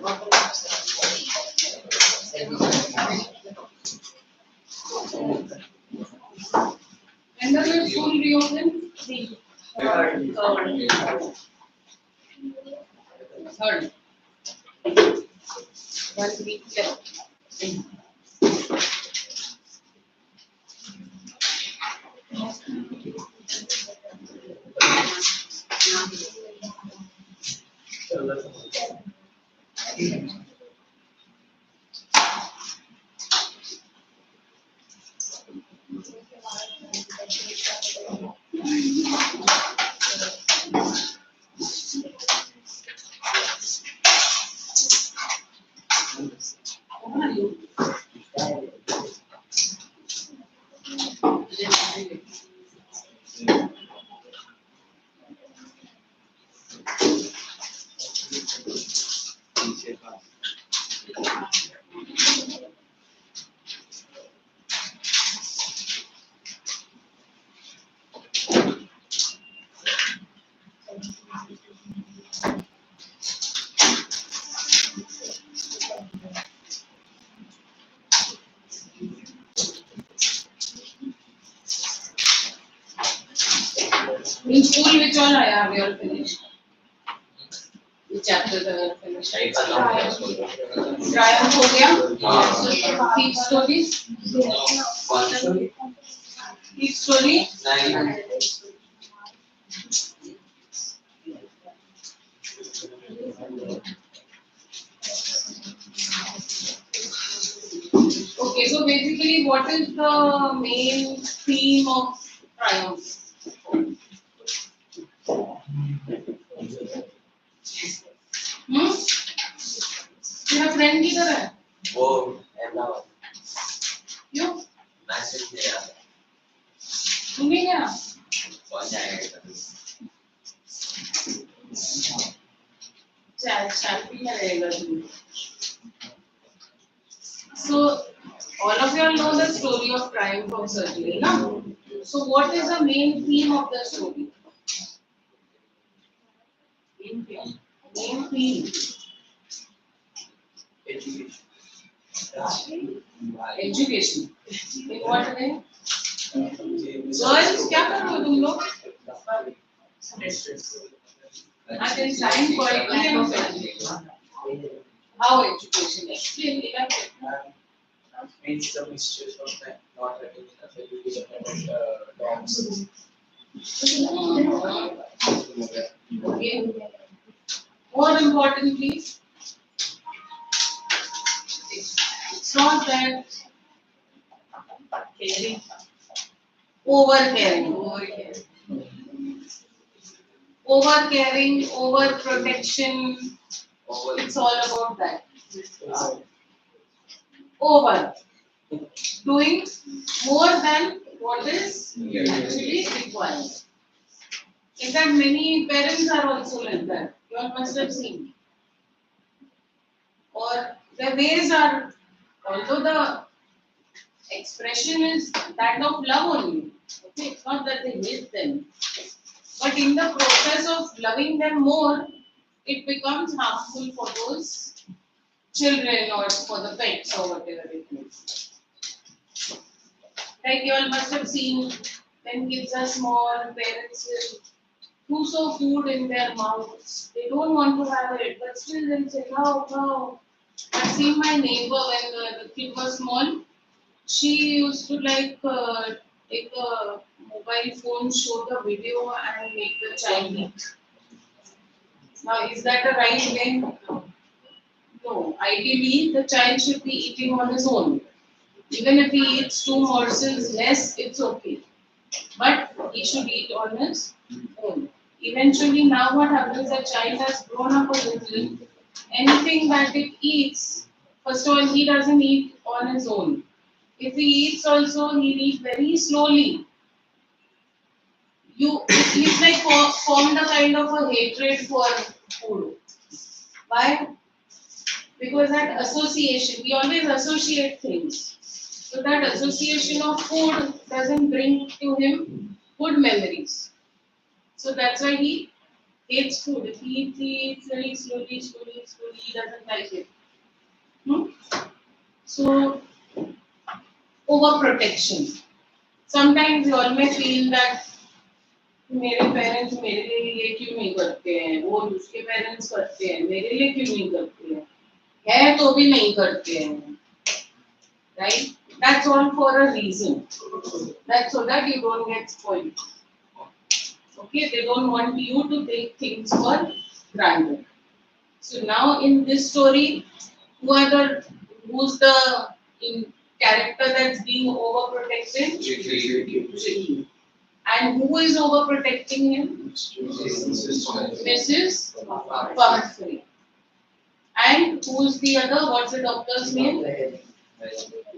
When does your school reopen? Third. Third. 1 week left. In school, which all have you all finished? Which chapters are all finished? Triumph हो गया? Peak stories? Peak story? 9. Okay, so basically, what is the main theme of Triumph? तेरा friend किधर है? वो अहमदाबाद। क्यों? Message नहीं आया। तू नहीं गया? कौन जाएगा? चल भी रहेगा तू। So, all of you all know the story of Triumph of Surgery, no? So, what is the main theme of the story? Main theme. Education. In what way? Girls, क्या कर रहे हो तुम लोग? I can sign poetry and surgery. How education? Explain it. Means the mistakes of not education about dogs. Okay. More importantly, it's not that caring, over-caring, over-protection. It's all about that. Over. Doing more than what is actually required. In fact, many parents are also like that. You all must have seen. Or their ways are, although the expression is that of love only. Okay, it's not that they hate them. But in the process of loving them more, it becomes harmful for those children or for the pets or whatever it is. Like you all must have seen when kids are small, parents will do food in their mouths. They don't want to have it, but still they'll say, no. I've seen my neighbor when the kid was small. She used to take a mobile phone, show the video and make the child eat. Now, is that a right way? No. Ideally, the child should be eating on his own. Even if he eats 2 morsels less, it's okay. But he should eat on his own. Eventually, now what happens, the child has grown up a little. Anything that it eats, first of all, he doesn't eat on his own. If he eats also, he'll eat very slowly. He's like formed a kind of a hatred for food. Why? Because that association, we always associate things. So that association of food doesn't bring to him good memories. So that's why he hates food. He eats very slowly, he doesn't like it. Hmm? So, overprotection. Sometimes you always feel that मेरे parents मेरे लिए क्यों नहीं करते हैं, वो उसके parents करते हैं, मेरे लिए क्यों नहीं करते हैं, है तो भी नहीं करते हैं, right? That's all for a reason. That's so that you don't get spoiled. Okay, they don't want you to take things for granted. So now in this story, who's the in character that's being overprotected? Ricky. And who is overprotecting him? Mrs. Pumphrey. And who's the other? What's the doctor's name?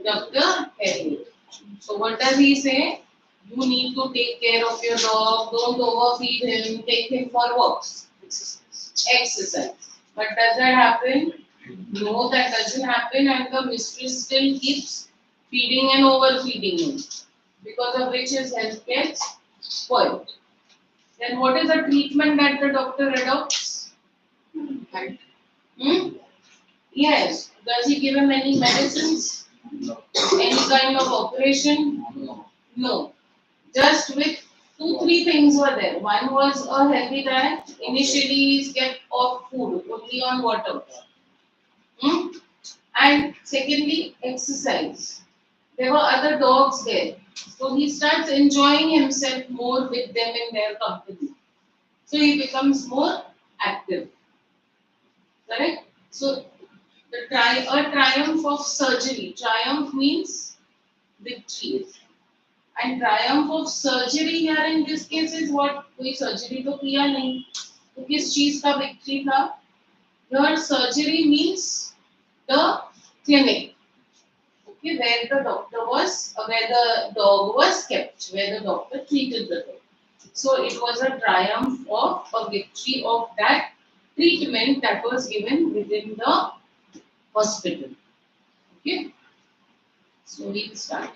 Dr. Harry. So what does he say? You need to take care of your dog. Don't overfeed him. Take him for walks. Exercise. But does that happen? No, that doesn't happen, and the mistress still keeps feeding and overfeeding him, because of which his health gets spoiled. Then what is the treatment that the doctor adopts? Hmm? Yes. Does he give him any medicines? No. Any kind of operation? No. Just with 2-3 things were there. One was a healthy diet. Initially, he's kept off food, only on water. Hmm? And secondly, exercise. There were other dogs there. So he starts enjoying himself more with them in their company. So he becomes more active. Correct? So a triumph of surgery. Triumph means victory. And triumph of surgery here in this case is what? कोई surgery तो किया नहीं. तो किस चीज का victory था? Here surgery means the clinic. Okay, where the dog was kept, where the doctor treated the dog. So it was a triumph of a victory of that treatment that was given within the hospital. Okay, so we'll start.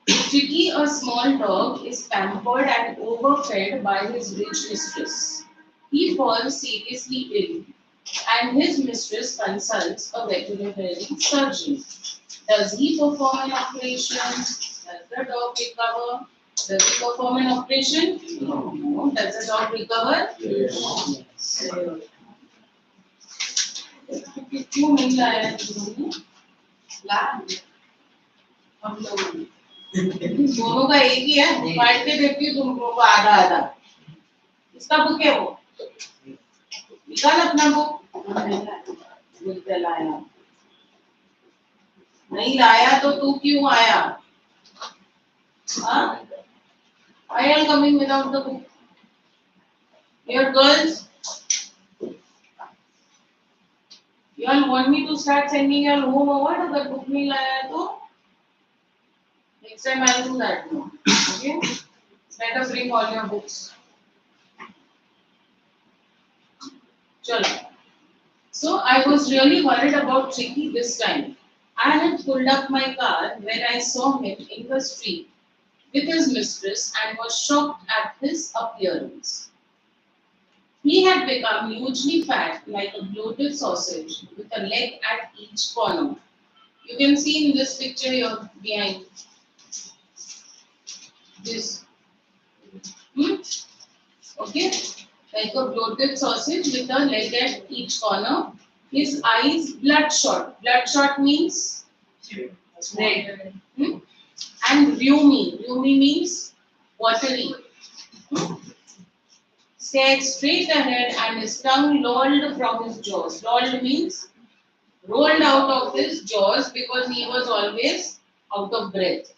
Tricky, a small dog, is pampered and overfed by his rich mistress. He falls seriously ill, and his mistress consults a veterinary surgeon. Does he perform an operation? Does the dog recover? Does he perform an operation? No. Does the dog recover? Yes. क्यों नहीं लाया तुमने? ला हम लोग दोनों का एक ही है, बांट के देती हूँ तुम लोगों को आधा आधा. इसका बुक है वो, निकाल अपना बुक. बुक लाया नहीं लाया तो तू क्यों आया? हाँ? I am coming without the book. Here girls, you all want me to start sending your homework अगर book नहीं लाया है तो? Next time I'll do that now. Okay? Better bring all your books. Chalo. So I was really worried about Tricky this time. I had pulled up my car when I saw him in the street with his mistress and was shocked at his appearance. He had become hugely fat like a bloated sausage with a leg at each corner. You can see in this picture here behind this. Okay, like a bloated sausage with a leg at each corner. His eyes bloodshot. Bloodshot means red. And rheumy. Rheumy means watery. Stared straight ahead and his tongue lolled from his jaws. Lolled means rolled out of his jaws because he was always out of breath.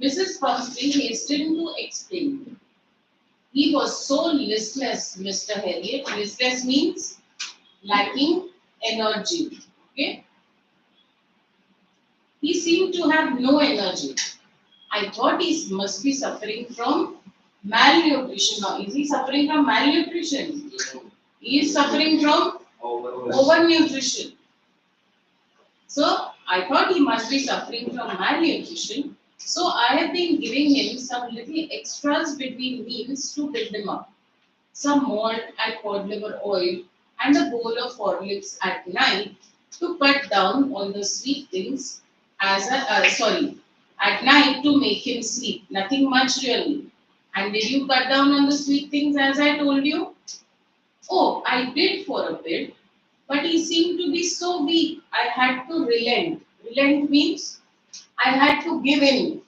Mrs. Pumphrey hastened to explain. He was so listless, Mr. Harriet. Listless means lacking energy. Okay? He seemed to have no energy. I thought he must be suffering from malnutrition. Now, is he suffering from malnutrition? He is suffering from overnutrition. So, I thought he must be suffering from malnutrition So I have been giving him some little extras between meals to build him up. Some malt and cod liver oil and a bowl of Horlicks at night to cut down on the sweet things at night to make him sleep. Nothing much really. And did you cut down on the sweet things as I told you? Oh, I did for a bit, but he seemed to be so weak. I had to relent. Relent means I had to give in.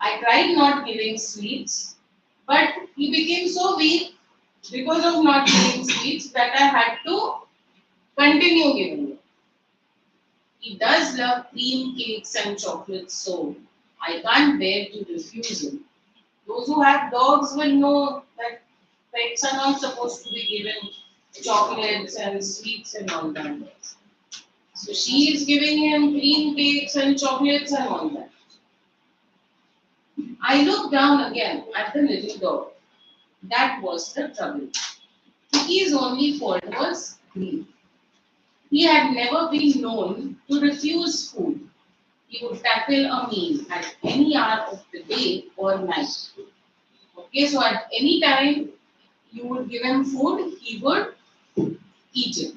I tried not giving sweets, but he became so weak because of not giving sweets that I had to continue giving him. He does love cream cakes and chocolates, so I can't bear to refuse him. Those who have dogs will know that pets are not supposed to be given chocolates and sweets and all that. So she is giving him cream cakes and chocolates and all that. I looked down again at the little dog. That was the trouble. Kiki's only fault was greed. He had never been known to refuse food. He would tackle a meal at any hour of the day or night. Okay, so at any time you would give him food, he would eat it.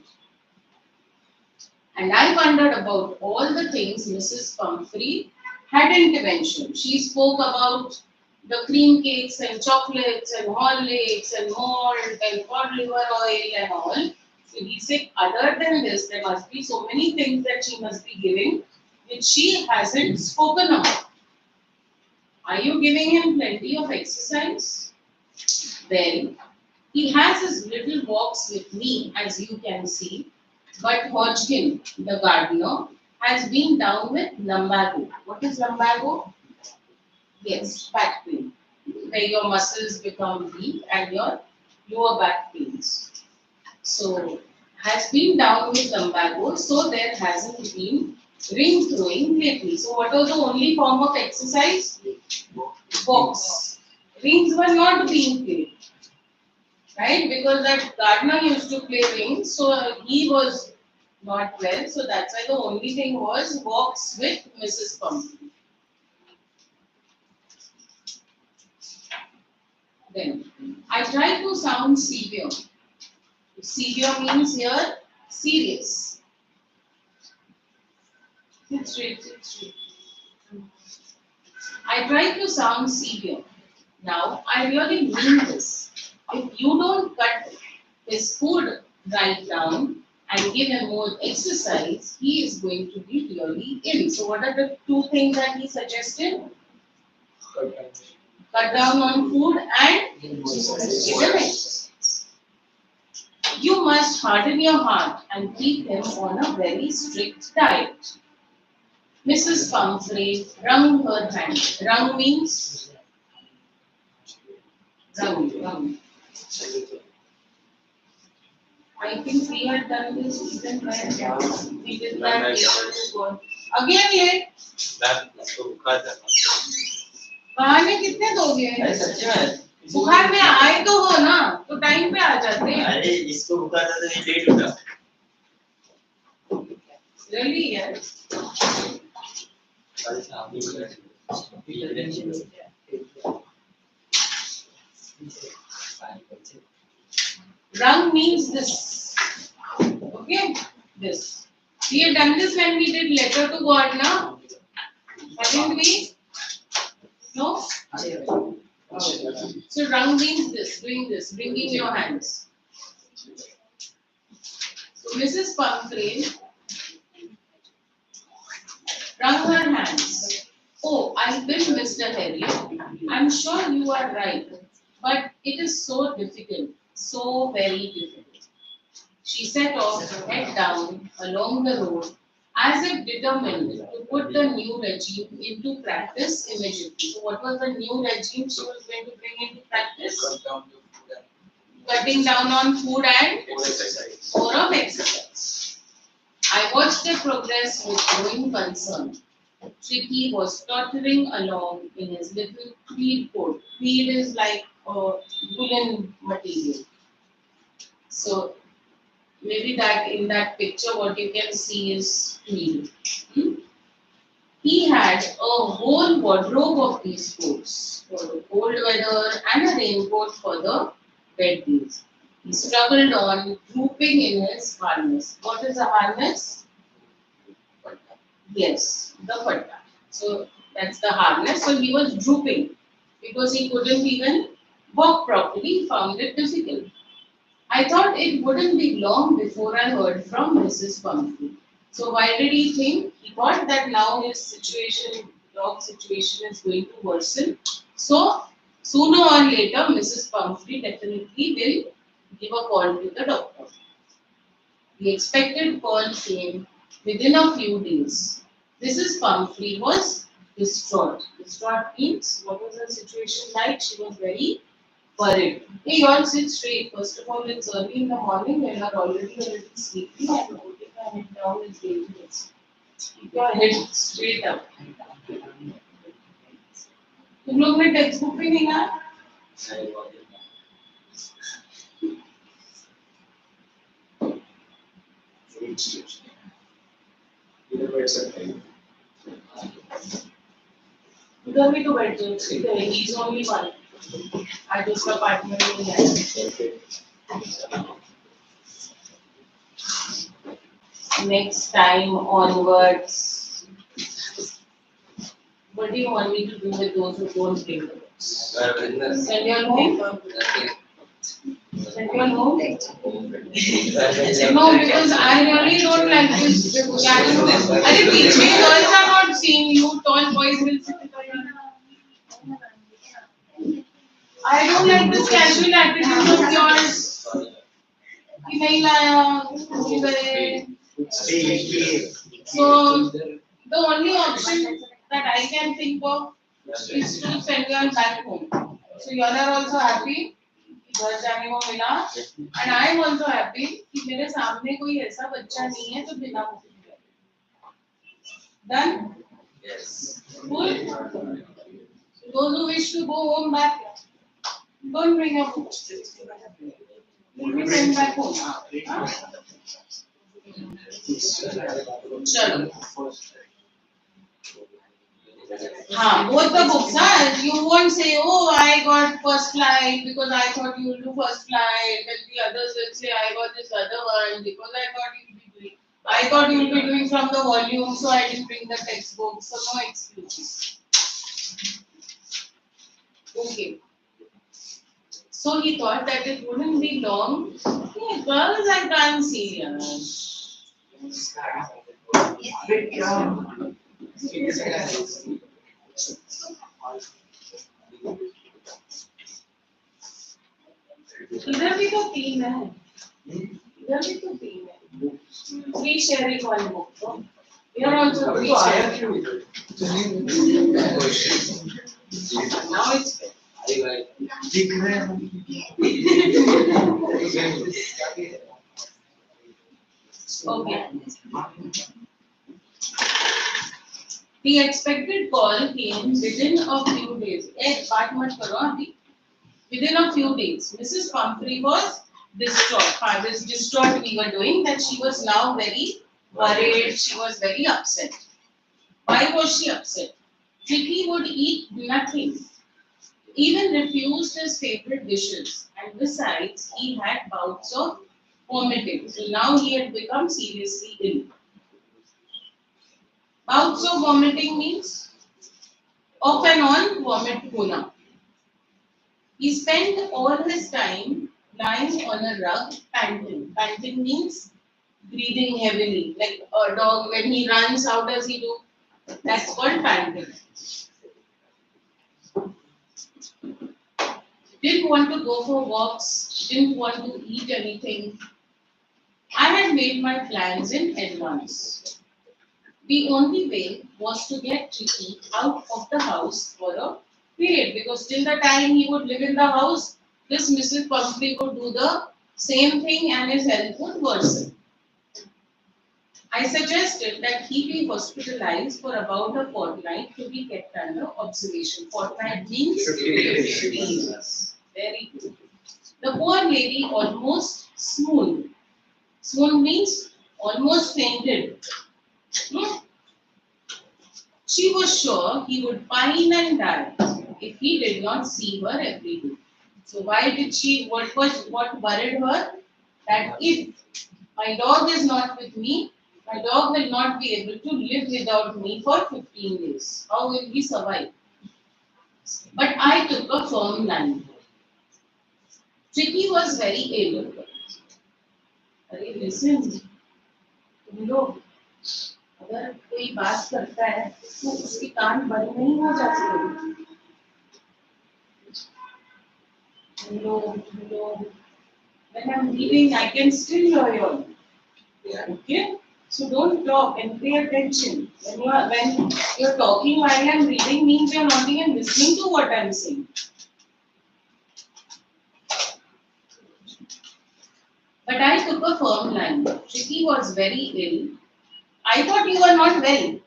And I wondered about all the things Mrs. Pumphrey hadn't mentioned. She spoke about the cream cakes and chocolates and Horlicks and malt and cod liver oil and all. So he said, other than this, there must be so many things that she must be giving which she hasn't spoken about. Are you giving him plenty of exercise? Well, he has his little walks with me, as you can see. But Hodgkin, the gardener, has been down with lumbago. What is lumbago? Yes, back pain, where your muscles become weak and your lower back pains. So, has been down with lumbago, so there hasn't been ring throwing lately. So, what was the only form of exercise? Walks. Rings were not being played, right? Because that gardener used to play rings, so he was not well. So that's why the only thing was walks with Mrs. Pumpkin. Then I tried to sound severe. Severe means here serious. Sit straight, sit straight. I tried to sound severe. Now I really mean this. If you don't cut his food right down and give him more exercise, he is going to be really ill. So what are the two things that he suggested? Cut down on food and give him exercise. You must harden your heart and keep him on a very strict diet. Mrs. Pumphrey wrung her hand. Wrung means wrung. I think we had done this even when we did that paper is gone. Again late. कहाँ में कितने दोगे? बुखार में आए तो हो ना, तो टाइम पे आ जाते हैं. अरे इसको बुखार था तो ये लेट उठा. Really yes. Rung means this. Okay, this. We had done this when we did letter to God, na? Haven't we? No? So rung means this, doing this, bringing your hands. So Mrs. Pumphrey wrung her hands. Oh, I will, Mr. Harriet. I'm sure you are right, but it is so difficult, so very difficult. She set off, head down, along the road, as if determined to put the new regime into practice immediately. So what was the new regime she was going to bring into practice? Cutting down on food and more of exercise. I watched their progress with growing concern. Tricky was tottering along in his little tweed coat. Tweed is like a woolen material. So maybe that in that picture what you can see is tweed. He had a whole wardrobe of these coats for the cold weather and a raincoat for the wet days. He struggled on, drooping in his harness. What is a harness? Yes, the patta. So that's the harness. So he was drooping because he couldn't even walk properly. He found it difficult. I thought it wouldn't be long before I heard from Mrs. Pumpkin. So why did he think? He thought that now his situation, dog situation is going to worsen. So sooner or later, Mrs. Pumphrey definitely will give a call to the doctor. The expected call came within a few days. Mrs. Pumphrey was distraught. Distraught means what was her situation like? She was very worried. Hey, you all sit straight. First of all, it's early in the morning when you're already a little sleepy and putting your head down is dangerous. Keep your head straight up. तुम लोग ने text book भी नहीं ना उधर भी तो बैठ जाओ ही इज ओनली वन आज उसका पार्टनर नहीं है next time onwards what do you want me to do with those who don't bring the books? Send you all home? Send you all home? No, because I really don't like this casual. I think teaching girls are not seeing you, tall boys will sit in the I don't like this casual attitude of yours. कि नहीं लाया, भूल गए. So the only option that I can think of is to send you all back home. So you all are also happy कि घर जाने को मिला, and I am also happy कि मेरे सामने कोई ऐसा बच्चा नहीं है जो बिना बुक के. Done? Yes. Cool. Those who wish to go home back, don't bring your books. You'll be sent back home. चलो. Both the books, you won't say, oh, I got first flight because I thought you will do first flight, and the others will say, I got this other one because I thought you will be doing from the volume, so I didn't bring the textbook, so no excuses. Okay. So he thought that it wouldn't be long. Hey, girls are done serious. इधर भी तो तीन है इधर भी तो तीन है three sharing one book so we are also three sharing now it's okay. The expected call came within a few days. बात मत करो अभी. Within a few days, Mrs. Pumphrey was distraught. This distraught we were doing that she was now very worried. She was very upset. Why was she upset? Tricky would eat nothing, even refused his favorite dishes, and besides, he had bouts of vomiting. So now he had become seriously ill. Bouts of vomiting means off and on vomit hona. He spent all his time lying on a rug, panting. Panting means breathing heavily. Like a dog, when he runs, how does he do? That's called panting. Didn't want to go for walks, didn't want to eat anything. I had made my plans in advance. The only way was to get Tricky out of the house for a period because till the time he would live in the house, this Mrs. Pumphrey would do the same thing and his health would worsen. I suggested that he be hospitalized for about a fortnight to be kept under observation. Fortnight means 15 days. Very good. The poor lady almost swooned. Swoon means almost fainted. She was sure he would pine and die if he did not see her every day. So why did she? What worried her? That if my dog is not with me, my dog will not be able to live without me for 15 days. How will we survive? But I took a firm line. Chicky was very ill. अरे listen, तुम लोग अगर कोई बात करता है तो उसके कान बंद नहीं हो जाते. Hello. When I'm reading, I can still hear you all. Okay? So don't talk and pay attention. When you're talking while I'm reading means you're not even listening to what I'm saying. But I took a firm line. Chicky was very ill. I thought you were not well.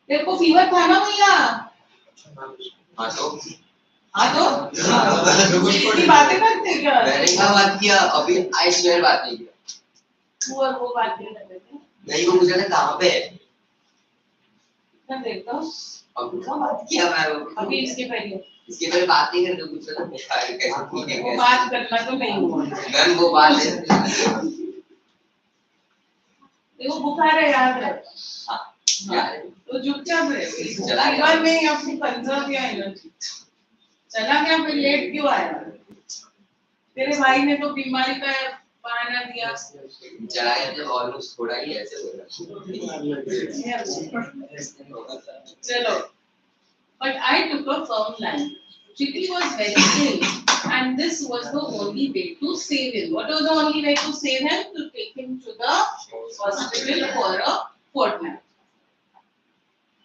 तेरे को fever था ना भैया? हाँ तो इतनी बातें करते क्या? मैंने क्या बात किया अभी आई स्वेयर बात नहीं किया तू और वो बात नहीं करते थे? नहीं वो मुझे ना कहाँ पे है मैं देखता हूँ अब क्या बात किया मैं अभी इसके पहले बात नहीं करते कुछ ना कैसे ठीक है वो बात करना तो नहीं हुआ मैम वो बात है देखो बुखार है याद है तो चुपचाप रहे फीवर में अपनी कंजर्व या एनर्जी चला गया फिर लेट क्यों आया तेरे भाई ने तो बीमारी का बहाना दिया चला गया तो ऑलमोस्ट थोड़ा ही ऐसे बोला चलो but I took a firm line. Chicky was very ill and this was the only way to save him. What was the only way to save him? To take him to the hospital for a fortnight.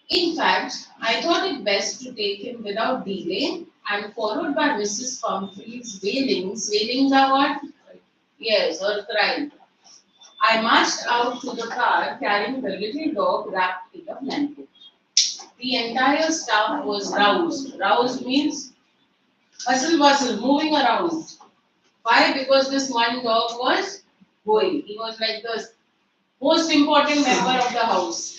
In fact, I thought it best to take him without delay and followed by Mrs. Pumphrey's wailings. Wailings are what? Yes, her crying. I marched out to the car carrying the little dog wrapped in a blanket. The entire staff was roused. Roused means bustle, moving around. Why? Because this one dog was going. He was like the most important member of the house.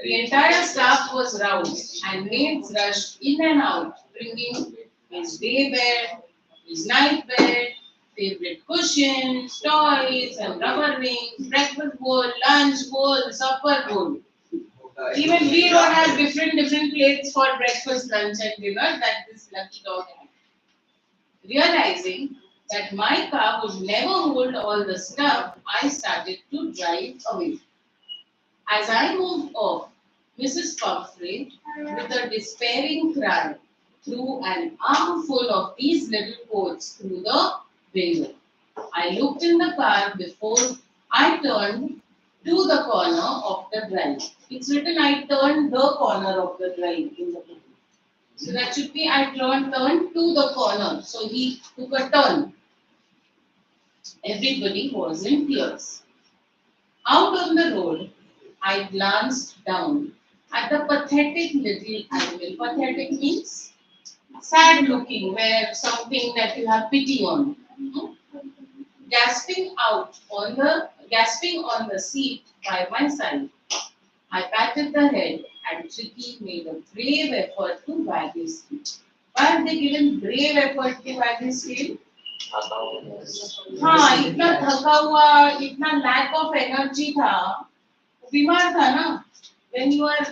The entire staff was roused and maids rushed in and out, bringing his day bed, his night bed, favorite cushions, toys and rubber rings, breakfast bowl, lunch bowl, supper bowl. Even we don't have different plates for breakfast, lunch and dinner that this lucky dog had. Realizing that my car would never hold all the stuff, I started to drive away. As I moved off, Mrs. Pumphrey, with a despairing cry, threw an armful of these little coats through the window. I looked in the car before I turned to the corner of the drive. It's written I turned the corner of the drive in the book. So that should be I turned to the corner. So he took a turn. Everybody was in tears. Out on the road, I glanced down at the pathetic little animal. Pathetic means sad looking, where something that you have pity on. Gasping on the seat by my side. I patted the head and Chicky made a brave effort to wag his tail. Why have they given brave effort to wag his tail? हाँ इतना थका हुआ इतना lack of energy था बीमार था ना when you are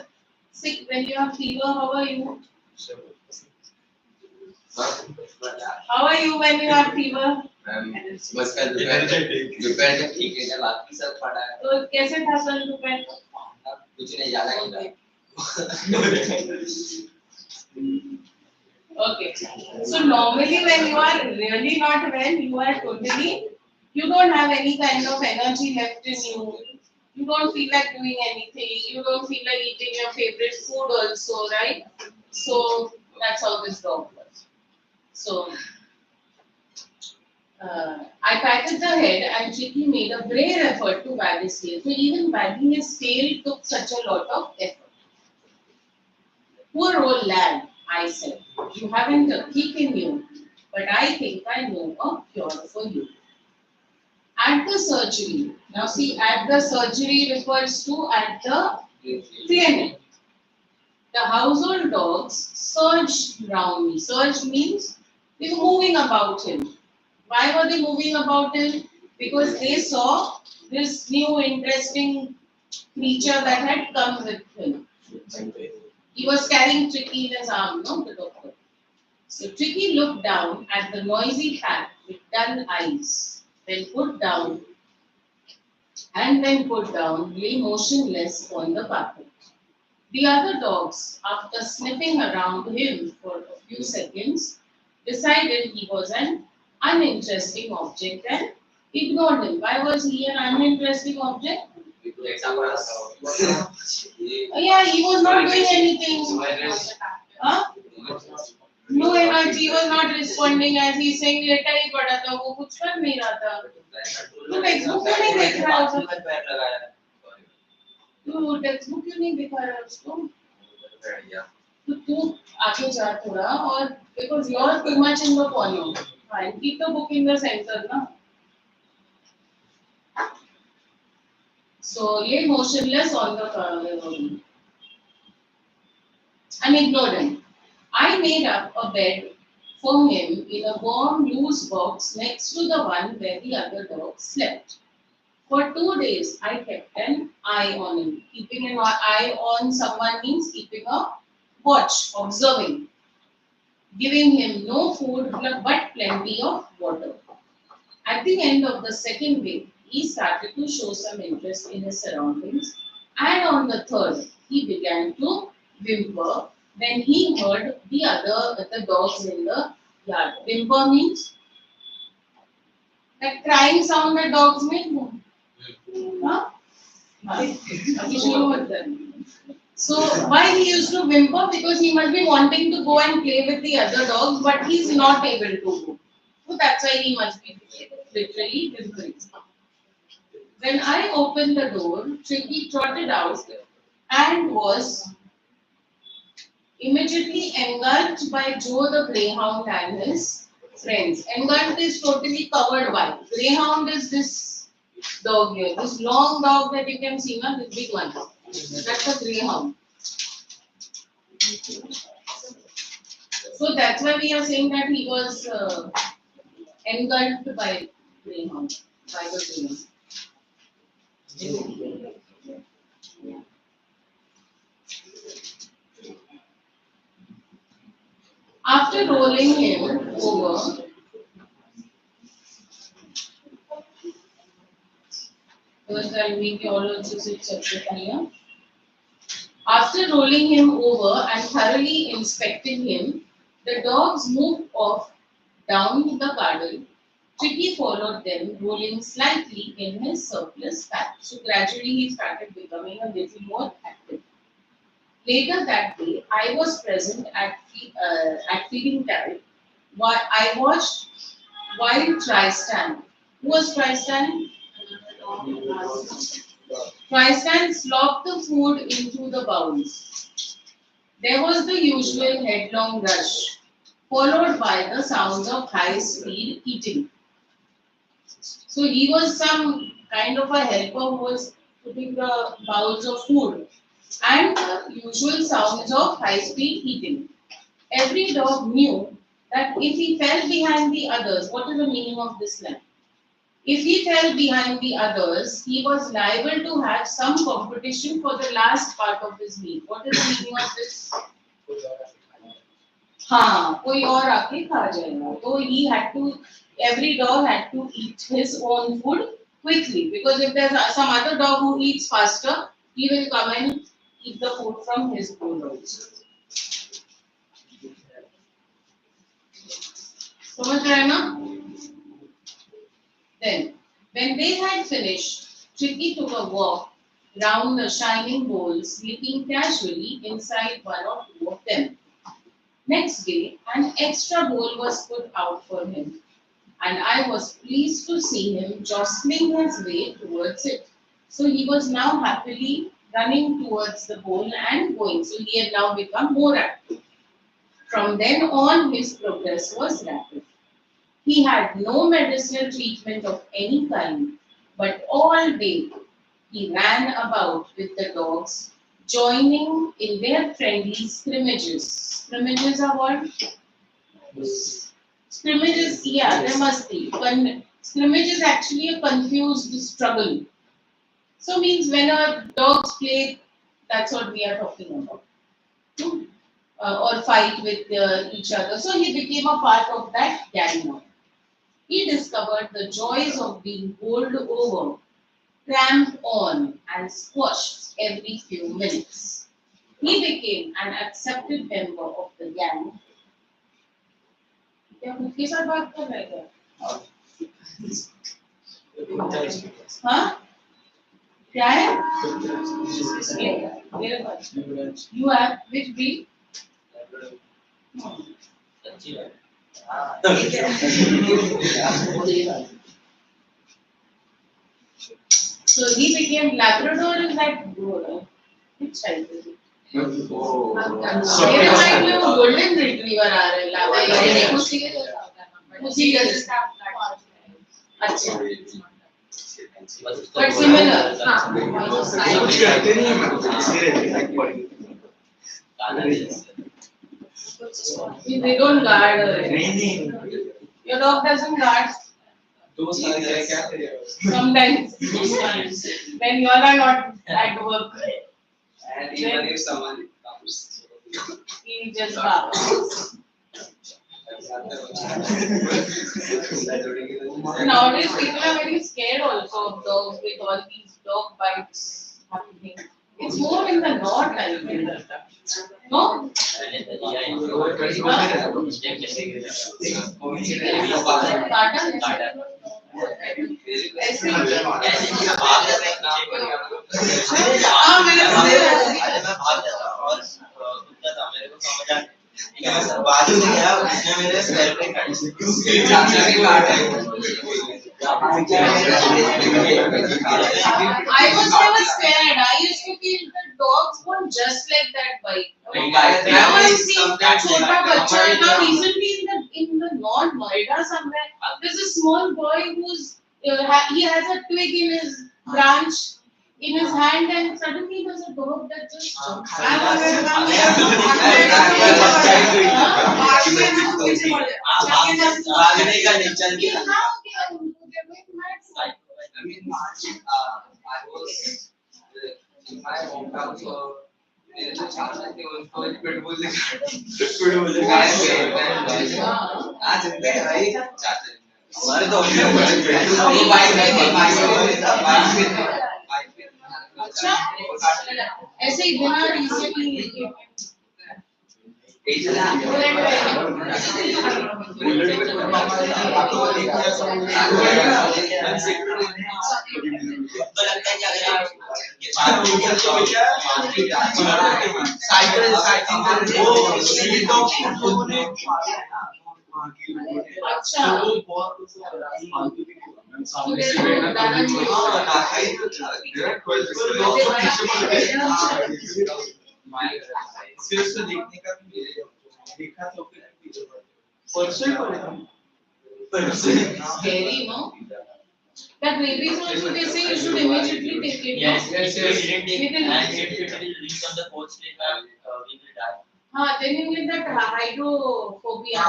sick when you have fever how are you when you have fever बस कल दोपहर जब ठीक है जब आपकी सब पड़ा है तो कैसे था कल दोपहर कुछ नहीं ज्यादा नहीं था Okay. So normally when you are really not well, you don't have any kind of energy left in you. You don't feel like doing anything. You don't feel like eating your favorite food also, right? So that's how this dog was. So I patted the head and Chicky made a brave effort to wag his tail. So even wagging his tail took such a lot of effort. Poor old lad, I said. You haven't a kick in you, but I think I know a cure for you. At the surgery, Now see, at the surgery refers to at the clinic. The household dogs surged round me. Surged means they were moving about him. Why were they moving about him? Because they saw this new interesting creature that had come with him. He was carrying Tricky in his arm, no, the doctor. So Tricky looked down at the noisy pack with dull eyes, then put down and then put down, lay motionless on the carpet. The other dogs, after sniffing around him for a few seconds, decided he was an uninteresting object and ignored him. Why was he an uninteresting object? Yeah, he was not doing anything. Huh? No energy, he was not responding as he saying लेटा ही पड़ा था वो कुछ कर नहीं रहा था तू टेक्स्टबुक क्यों नहीं देख रहा है तू टेक्स्टबुक क्यों नहीं दिखा रहा उसको तो तू आगे जा थोड़ा और because you are too much in the corner and keep the book in the center ना so lay motionless on the and ignored him. I made up a bed for him in a warm, loose box next to the one where the other dogs slept. For 2 days, I kept an eye on him. Keeping an eye on someone means keeping a watch, observing, giving him no food but plenty of water. At the end of the second week, he started to show some interest in his surroundings, and on the third, he began to whimper when he heard the dogs in the yard. Whimper means that crying sound that dogs make. Huh? So why he used to whimper? Because he must be wanting to go and play with the other dogs, but he's not able to go. So that's why he must be literally whimpering. When I opened the door, Tricky trotted out and was immediately engulfed by Joe the Greyhound and his friends. Engulfed is totally covered by. Greyhound is this dog here, this long dog that you can see, this big one. That's a Greyhound. So that's why we are saying that he was engulfed by Greyhound, by the Greyhound. After rolling him over, first I'll make you all also sit separately here. After rolling him over and thoroughly inspecting him, the dogs moved off down the garden. Tricky followed them, rolling slightly in his surplus pack. So gradually he started becoming a little more active. Later that day, I was present at feeding time. I watched while Tristan. Who was Tristan? Tristan slopped the food into the bowls. There was the usual headlong rush, followed by the sounds of high-speed eating. So he was some kind of a helper who was putting the bowls of food and the usual sounds of high-speed eating. Every dog knew that if he fell behind the others, what is the meaning of this line? If he fell behind the others, he was liable to have some competition for the last part of his meal. What is the meaning of this? हाँ, कोई और आके खा जाएगा. So he had to, every dog had to eat his own food quickly because if there's some other dog who eats faster, he will come and eat the food from his bowl also. समझ रहे हैं ना? Then, when they had finished, Tricky took a walk round the shining bowls, sleeping casually inside one or two of them. Next day, an extra bowl was put out for him, and I was pleased to see him jostling his way towards it. So he was now happily running towards the bowl and going. So he had now become more active. From then on, his progress was rapid. He had no medicinal treatment of any kind, But all day he ran about with the dogs, joining in their friendly scrimmages. Scrimmages are what? Scrimmages, yeah, there must be. Scrimmage is actually a confused struggle. So means when our dogs play, that's what we are talking about. Hmm? Or fight with each other. So he became a part of that gang now. He discovered the joys of being bowled over, cramped on, and squashed every few minutes. He became an accepted member of the gang. क्या खुद के साथ बात कर रहे थे? हाँ? क्या है? मेरे पास. You have which breed? So he became Labrador is that which type is it? मेरे माइंड में वो गोल्डन रिट्रीवर आ रहे हैं उसी के अच्छा but similar कुछ कहते नहीं है they don't guard नहीं your dog doesn't guard sometimes when you all are not at work And even if someone comes, he just barks. Nowadays people are very scared also of dogs with all these dog bites happening. It's more in the north, I think. No? I was never scared. I used to feel the dogs weren't just like that bite. I was seeing that chota bacha now recently in the North Noida somewhere. There's a small boy who's he has a twig in his branch in his hand and suddenly there's a dog that just jumps. I mean, I was in my hometown, so there's a chance that they will call it pitbull. आज जिंदे है भाई चाचा हमारे तो अच्छा ऐसे ही बिना रीजन ही सिर्फ देखने का भी देखा तो परसों scary, no? That babies also they say you should immediately take it. Yes, no? if we didn't take it and if it will reach on the fourth stage, we will die. हाँ, then you get that hydrophobia.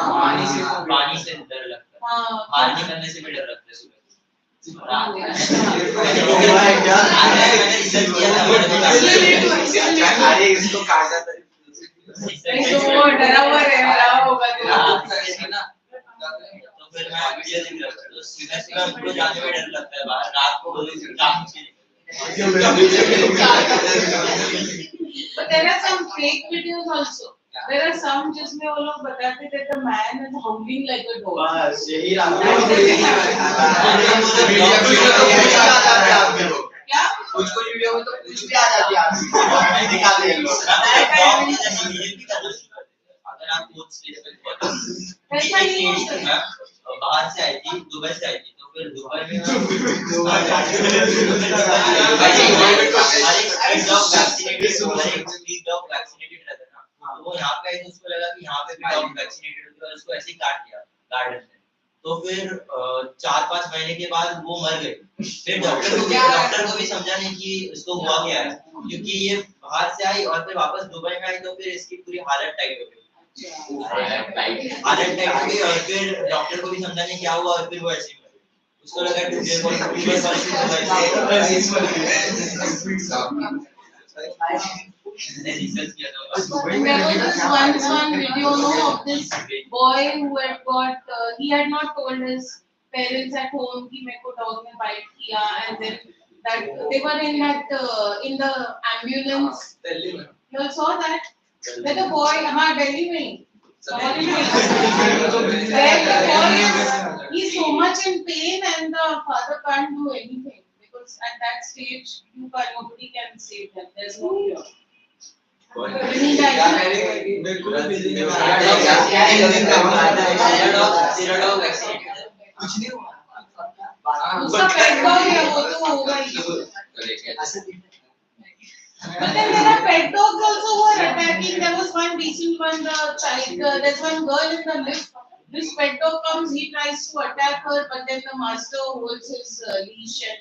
पानी से डर लगता है। हाँ, बाहर निकलने से भी डर लगता है सुबह। अरे इसको काटा था नहीं तो वो डरा हुआ होगा तो फिर मैं वीडियो देख रहा था तो सुबह हमको जाने में डर लगता है बाहर रात को काम के But there are some fake videos also. There are some जिसमें वो लोग बताते थे the man is howling like a dog. बस यही क्या? कुछ वीडियो में तो कुछ भी आ जाती है आपकी दिखा दे अगर आप फोर्थ स्टेज पे ऐसा नहीं होता। बाहर से आई थी दुबई से आई थी तो फिर दुबई में डॉग वैक्सीनेटेड रहता है ना तो वो यहाँ पे उसको लगा कि यहाँ पे भी डॉग वैक्सीनेटेड होता है उसको ऐसे ही काट दिया गार्डन में तो फिर 4-5 महीने के बाद वो मर गई। फिर डॉक्टर को भी समझा नहीं कि इसको हुआ क्या है, क्योंकि ये बाहर से आई और फिर वापस दुबई में आई तो फिर इसकी पूरी हालत टाइट हो गई। हालत टाइट हो गई और फिर डॉक्टर को भी समझा नहीं क्या हुआ और फिर वो ऐसे ही मर गई। उसको लगा There was this one video of this boy who had got, he had not told his parents at home कि मेरे को dog ने bite किया, and then that they were in that in the ambulance. You all saw that? That the boy, हाँ Delhi में ही. Where the boy is, he's so much in pain and the father can't do anything because at that stage nobody can save them. There's no cure. उसका pet dog है वो तो होगा ही. But then there are pet dogs also who are attacking. There was one recent one, there's one girl in the lift. This pet dog comes, he tries to attack her, but then the master holds his leash and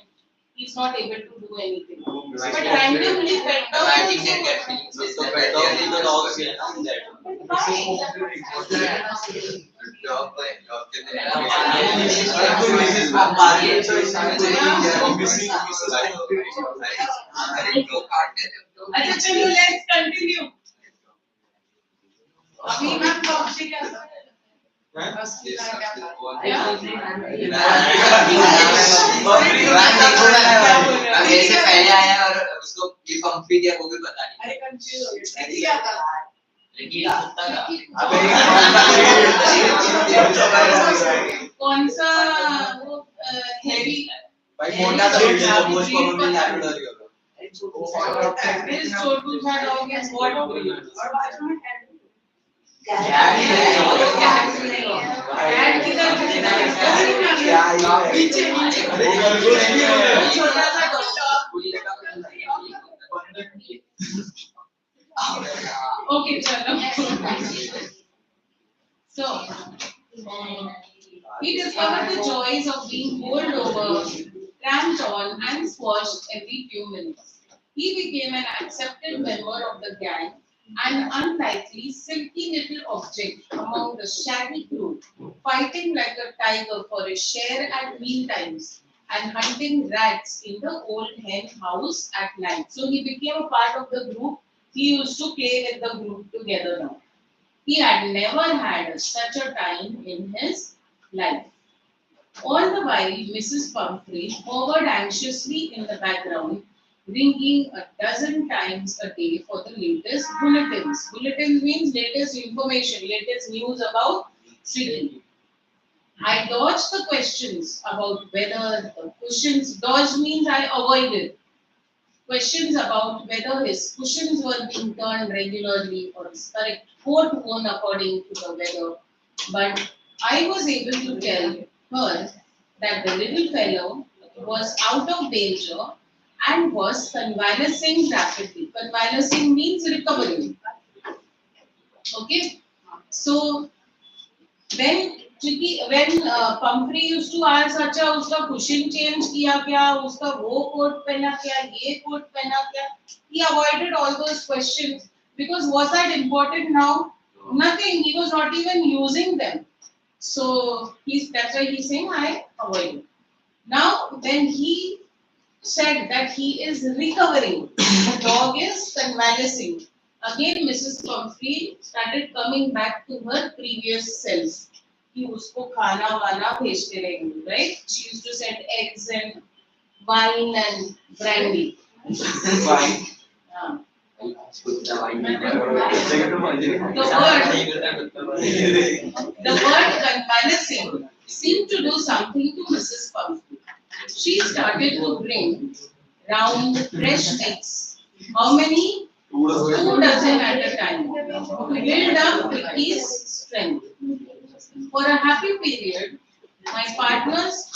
he's not able to do anything. But randomly pet dog अच्छा चलो let's continue. अभी ma'am कौन-सी क्या से पहले आया और उसको ये कंप्लीट या वो भी पता नहीं. अरे कंफ्यूज हो गया क्या था कौन सा वो हेवी भाई मोटा सा मोस्ट प्रोबेबली हैबिट हो गया. This छोटू सा dog is what? Cat किधर पीछे छोटा सा dog. Okay, chalo. So, he discovered the joys of being bowled over, tramped on, and squashed every few minutes. He became an accepted member of the gang, an unlikely, silky little object among the shaggy crew, fighting like a tiger for a share at meal times and hunting rats in the old hen house at night. So he became a part of the group. He used to play with the group together now. He had never had such a time in his life. All the while, Mrs. Pumphrey hovered anxiously in the background, ringing a dozen times a day for the latest bulletins. Bulletins means latest information, latest news about city. I dodged the questions about whether the cushions, dodged means I avoided questions about whether his cushions were being turned regularly or his correct coat worn according to the weather. But I was able to tell her that the little fellow was out of danger and was convalescing rapidly. Convalescing means recovering. Okay, so when Pumphrey used to ask, अच्छा उसका cushion change किया क्या, उसका वो coat पहना क्या, ये coat पहना क्या, he avoided all those questions because was that important now? Nothing. He was not even using them. So that's why he's saying I avoid it. Now when he said that he is recovering, the dog is convalescing. Again, Mrs. Pumphrey started coming back to her previous self. कि उसको खाना वाना भेजते रहेंगे, right? She used to send eggs and wine and brandy. Wine. The word convalescing seemed to do something to Mrs. Pumphrey. She started to bring round fresh eggs. How many? 2 dozen at a time. To build up Ricky's strength. For a happy period, my partners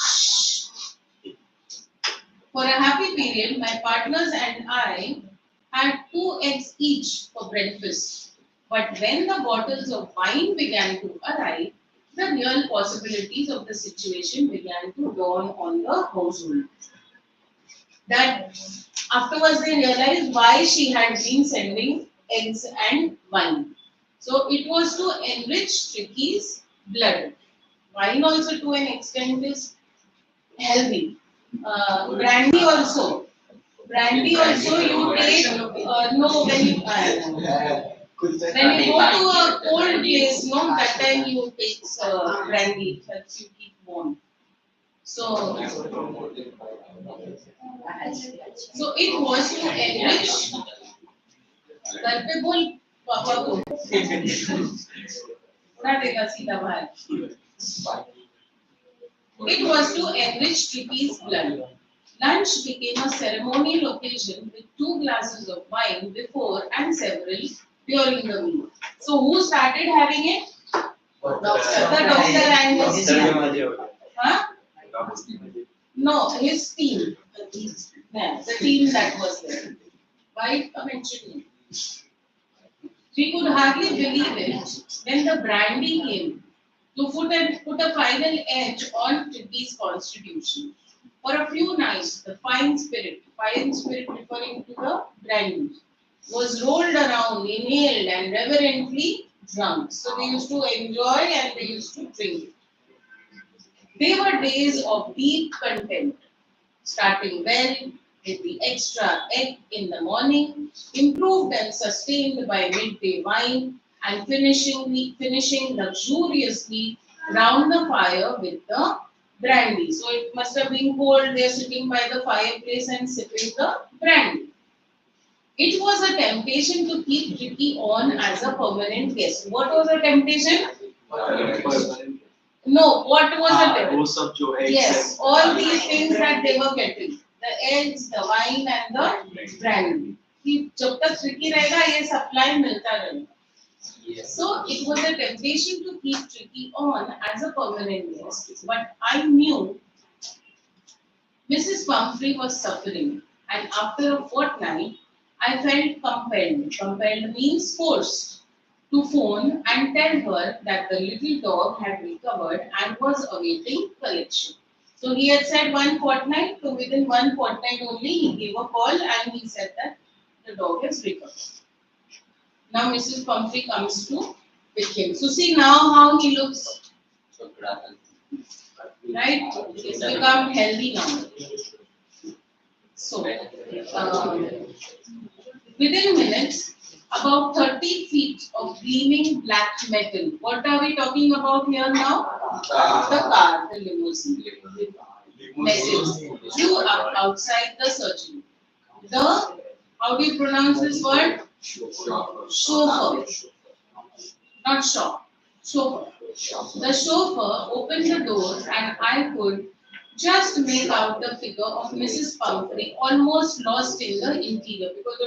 and I had 2 eggs each for breakfast. But when the bottles of wine began to arrive, the real possibilities of the situation began to dawn on the household. That afterwards they realized why she had been sending eggs and wine. So it was to enrich Tricky's blood. Wine also to an extent is healthy. Brandy also. Brandy also you take, no, when you go to a cold place, no, that time you take brandy, helps you keep warm. So, so it was to enrich. घर पे बोल पापा को ना देगा सीधा बाहर. It was to enrich Tricky's blood. Lunch became a ceremonial occasion with 2 glasses of wine before and several during the meal. So who started having it? The doctor and his team. Huh? No, his team. Yeah, the team that was there. Why mention it? We could hardly believe it when the brandy came to put a final edge on Tricky's constitution. For a few nights, the fine spirit referring to the brandy, was rolled around, inhaled, and reverently drunk. So they used to enjoy and they used to drink. They were days of deep content, starting well with the extra egg in the morning, improved and sustained by midday wine, and finishing luxuriously round the fire with the brandy. So it must have been cold. They're sitting by the fireplace and sipping the brandy. It was a temptation to keep Tricky on as a permanent guest. What was the temptation? No, what was the yes, all these things that they were getting. The eggs, the wine and the brandy. कि जब तक Tricky रहेगा ये supply मिलता रहेगा. So it was a temptation to keep Tricky on as a permanent guest. But I knew Mrs. Pumphrey was suffering, and after a fortnight, I felt compelled. Compelled means forced to phone and tell her that the little dog had recovered and was awaiting collection. So he had said 1 fortnight, so within 1 fortnight only he gave a call and he said that the dog has recovered. Now Mrs. Pumphrey comes to pick him. So see now how he looks. Right? He's become healthy now. So, within minutes, about 30 feet of gleaming black metal. What are we talking about here now? The car, the limousine. Metal. Flew up outside the surgery. The, how do you pronounce this word? Chauffeur. Not shop. Chauffeur. The chauffeur opened the door and I could just make out the figure of Mrs. Pumphrey almost lost in the interior because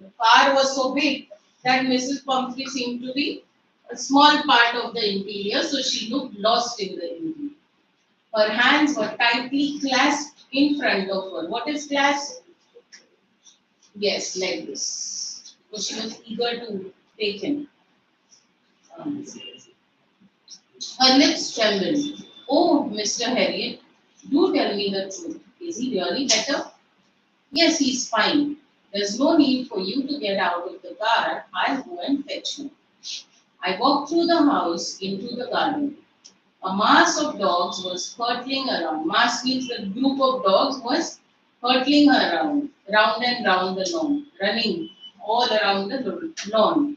the car was so big that Mrs. Pumphrey seemed to be a small part of the interior, so she looked lost in the interior. Her hands were tightly clasped in front of her. What is clasped? Yes, like this. So she was eager to take him. Her lips trembled. Oh, Mr. Harriet, do tell me the truth. Is he really better? Yes, he's fine. There's no need for you to get out of the car. I'll go and fetch him. I walked through the house into the garden. A mass of dogs was hurtling around. Mass means the group of dogs was hurtling around, round and round the lawn, running all around the lawn.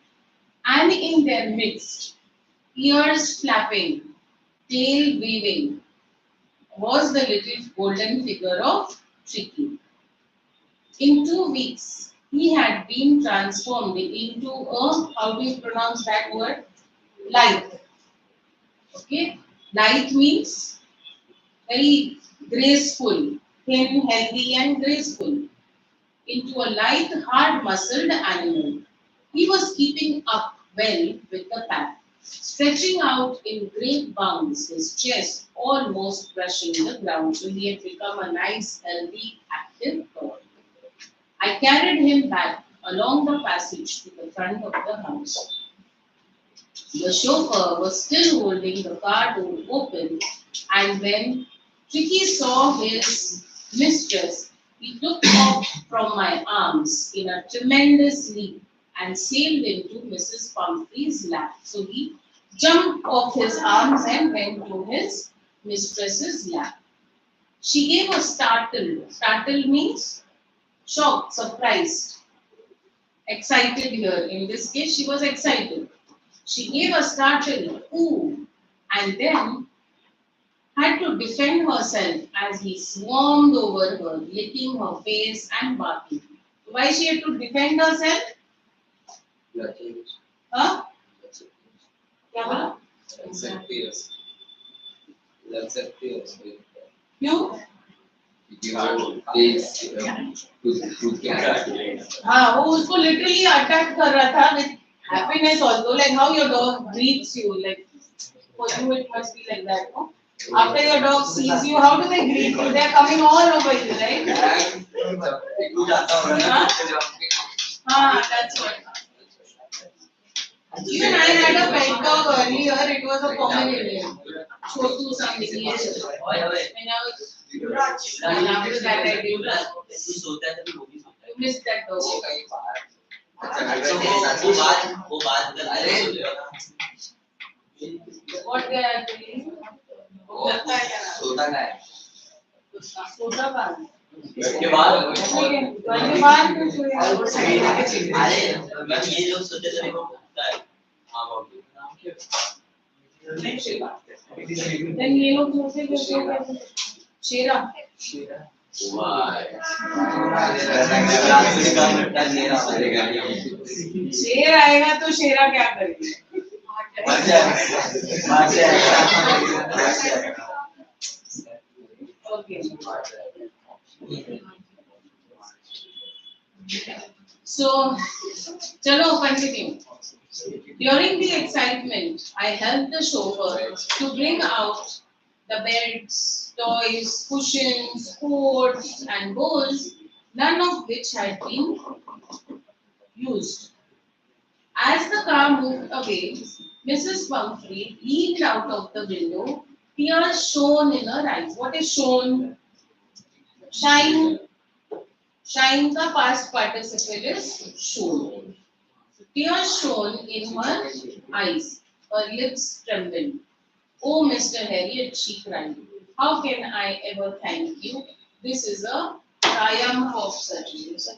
And in their midst, ears flapping, tail waving, was the little golden figure of Tricky. In 2 weeks, he had been transformed into a, how do you pronounce that word? Lithe. Okay? Lithe means very graceful, thin, healthy and graceful. Into a lithe, hard-muscled animal. He was keeping up well with the pack, stretching out in great bounds, his chest almost brushing the ground. So he had become a nice, healthy, active dog. I carried him back along the passage to the front of the house. The chauffeur was still holding the car door open, and when Tricky saw his mistress, he took off from my arms in a tremendous leap and sailed into Mrs. Pumphrey's lap. So he jumped off his arms and went to his mistress's lap. She gave a startle. Startle means shocked, surprised, excited here. In this case, she was excited. She gave a startled ooh and then had to defend herself as he swarmed over her, licking her face and barking. Why she had to defend herself? Huh? क्या बोला? क्यों? हाँ, वो उसको literally attack कर रहा था with happiness also, like how your dog greets you, like for you it must be like that, no? After your dog sees you, how do they greet you? They are coming all over you, right? That's what. Even I had a pet dog earlier. It was a Pomeranian, Chotu something. When I was and after that I did. You missed that dog. What they are doing? सोता का के बाद अरे ma'am ये लोग सोते थे वो होता है हाँ बाबू then ये लोग सोते कैसे शेरा शेर आएगा तो शेरा क्या करेगा Okay. So, chalo continue. During the excitement, I helped the chauffeur to bring out the beds, toys, cushions, coats, and bowls, none of which had been used. As the car moved away, Mrs. Pumphrey leaned out of the window, tears shone in her eyes. What is shone? Shine. Shine the past participle is shone. Tears shone in her eyes. Her lips trembled. Oh, Mr. Harriet, she cried. How can I ever thank you? This is a triumph of service.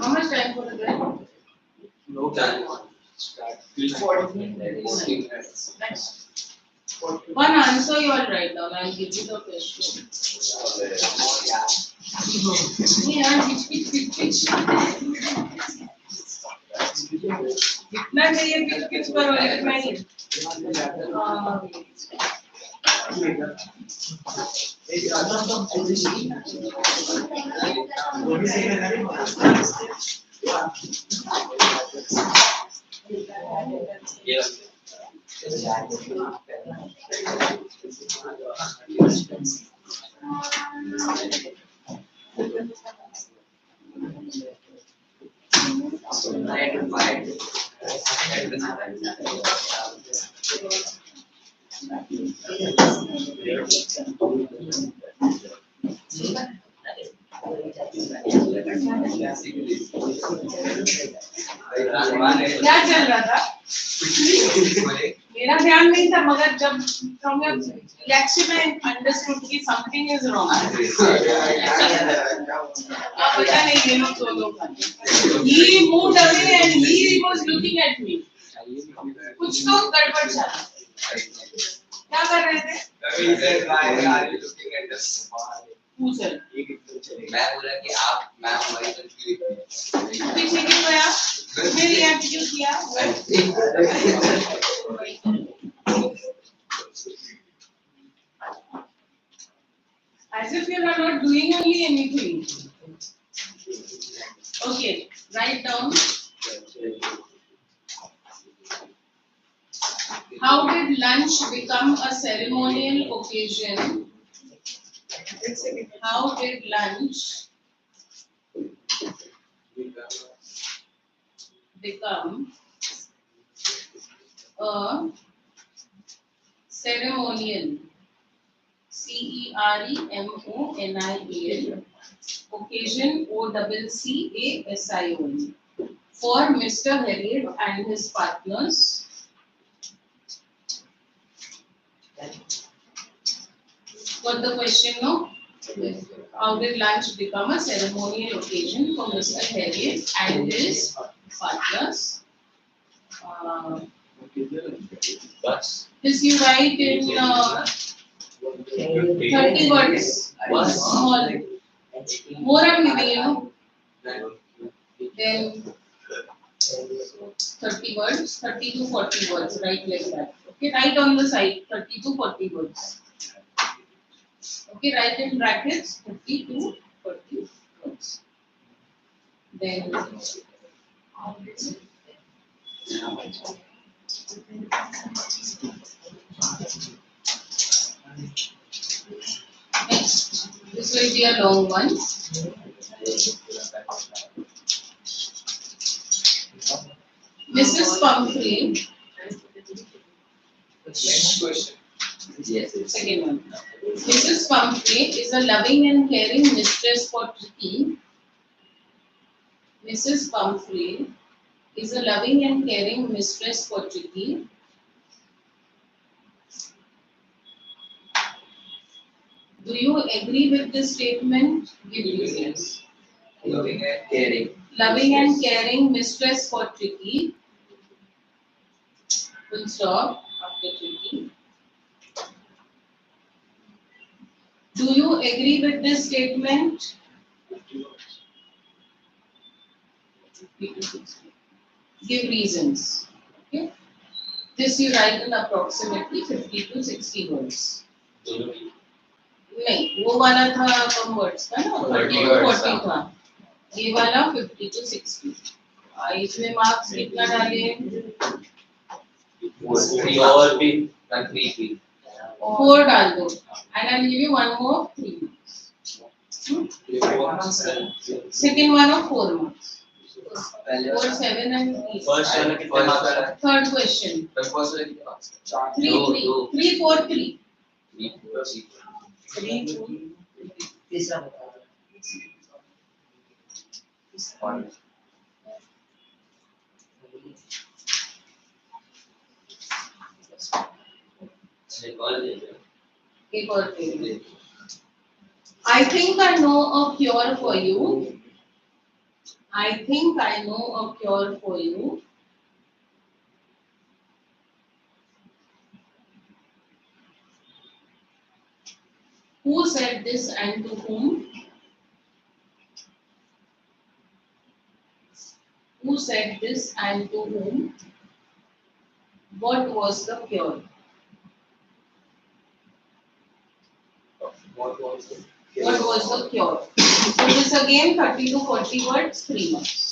How much time for the break? No time. Next. One answer you all write down. I'll give you the question. Yeah, pitch. कितना चाहिए pitch करो इतना ही. क्या चल रहा था? मेरा ध्यान नहीं था मगर जब from your reaction I understood कि something is wrong. पता नहीं ये लोग दोनों का. He moved away and he was looking at me. कुछ तो गड़बड़ चला. क्या कर रहे थे? Who said? मैं बोला कि आप मैं हमारी तस्वीर पीछे क्यों गया? मेरी रिएक्ट क्यों किया? As if you are not doing only anything. Okay, write down. How did lunch become a ceremonial occasion? How did lunch become a ceremonial, ceremonial occasion, occasion for Mr. Harriet and his partners? Got the question, no? How did lunch become a ceremonial occasion for Mr. Harriet and his partners? This you write in 30 words. Small. More I'm giving you. Then 30 words, 30 to 40 words, write like that. Okay, write on the side 30 to 40 words. Okay, write in brackets 30 to 40 words. Then next, this will be a long one. Mrs. Pumphrey. Next question. Second one. Mrs. Pumphrey is a loving and caring mistress for Tricky. Mrs. Pumphrey is a loving and caring mistress for Tricky. Do you agree with this statement? Give reasons. Loving and caring. Loving and caring mistress for Tricky. Full stop after Tricky. Do you agree with this statement? Give reasons. Okay. This you write in approximately 50 to 60 words. नहीं, वो वाला था कम words था ना, 30 to 40 था. ये वाला 50 to 60. इसमें marks कितना डालें? 4 डाल दो. And I'll give you one more 3 marks. Second one of 4 marks. 4, 7 and 8. Third question. 3, 4, 3. 3, 2. एक और page. I think I know a cure for you. I think I know a cure for you. Who said this and to whom? Who said this and to whom? What was the cure? What was it? What was the cure? So this again 30 to 40 words, 3 marks.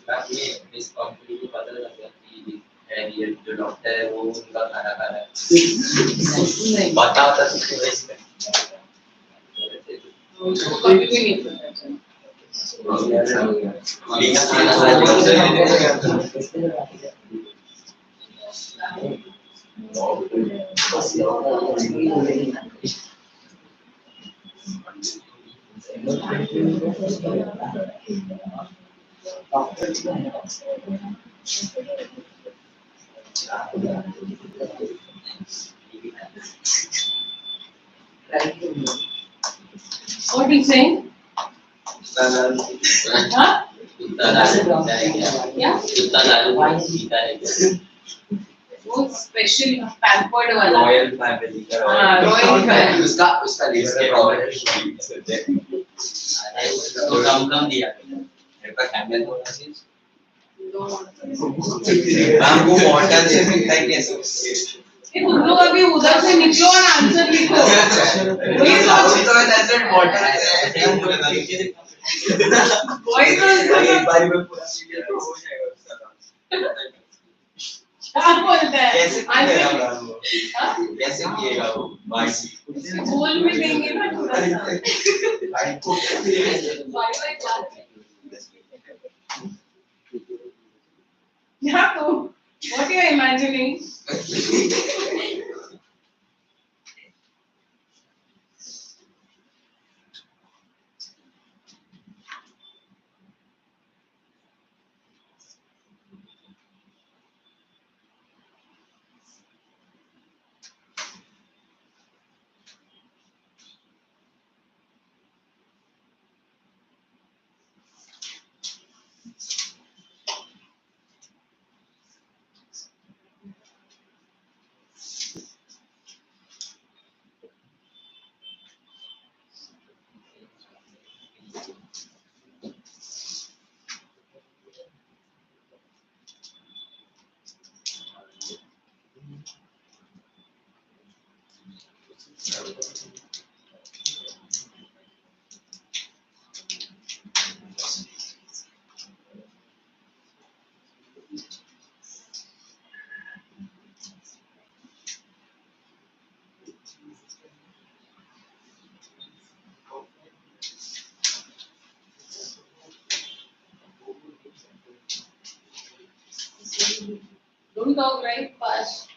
बाकी इस company को पता लग गया कि ये जो doctor है वो उनका खाना खा रहा है नहीं पता होता तो क्यों इसमें उसको कभी भी नहीं पता चला। बिना खाना खा What is saying? हाँ? क्या? वो स्पेशल पैम्पर्ड वाला रॉयल फैमिली का हाँ, रॉयल फैमिली। उसका लिस्ट है तो कम दिया मेरे पास हैंडल होना चाहिए आपको वाटर दे सकता है कैसे तुम लोग अभी उधर से निकलो और आंसर लिखो। वही तो मैं दैट्स वाटर वही तो एक बार में पूरा सीरियल तो हो जाएगा उसका काम क्या बोलता है? कैसे किएगा वो हाँ? कैसे किएगा वो बाई बोल भी देंगे ना थोड़ा सा। बाई को बाय क्लास क्या तो? What you are imagining? Don't talk right fast.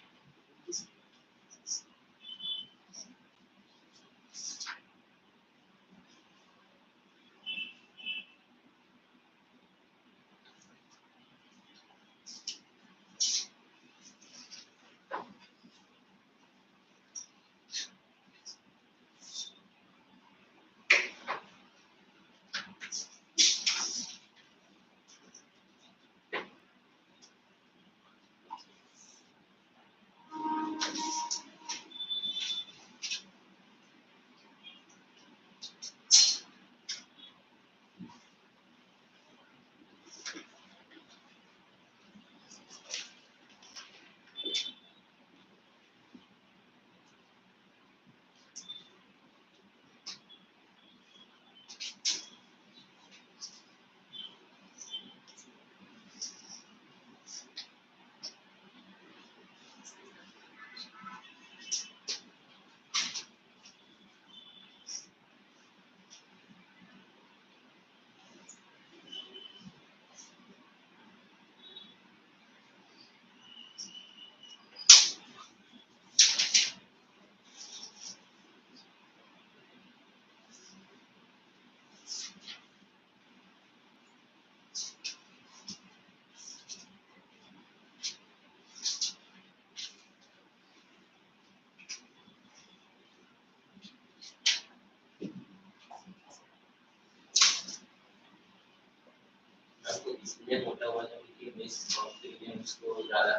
इसलिए मोटा हुआ था कि मैं इस ऑस्ट्रेलियंस को ज़्यादा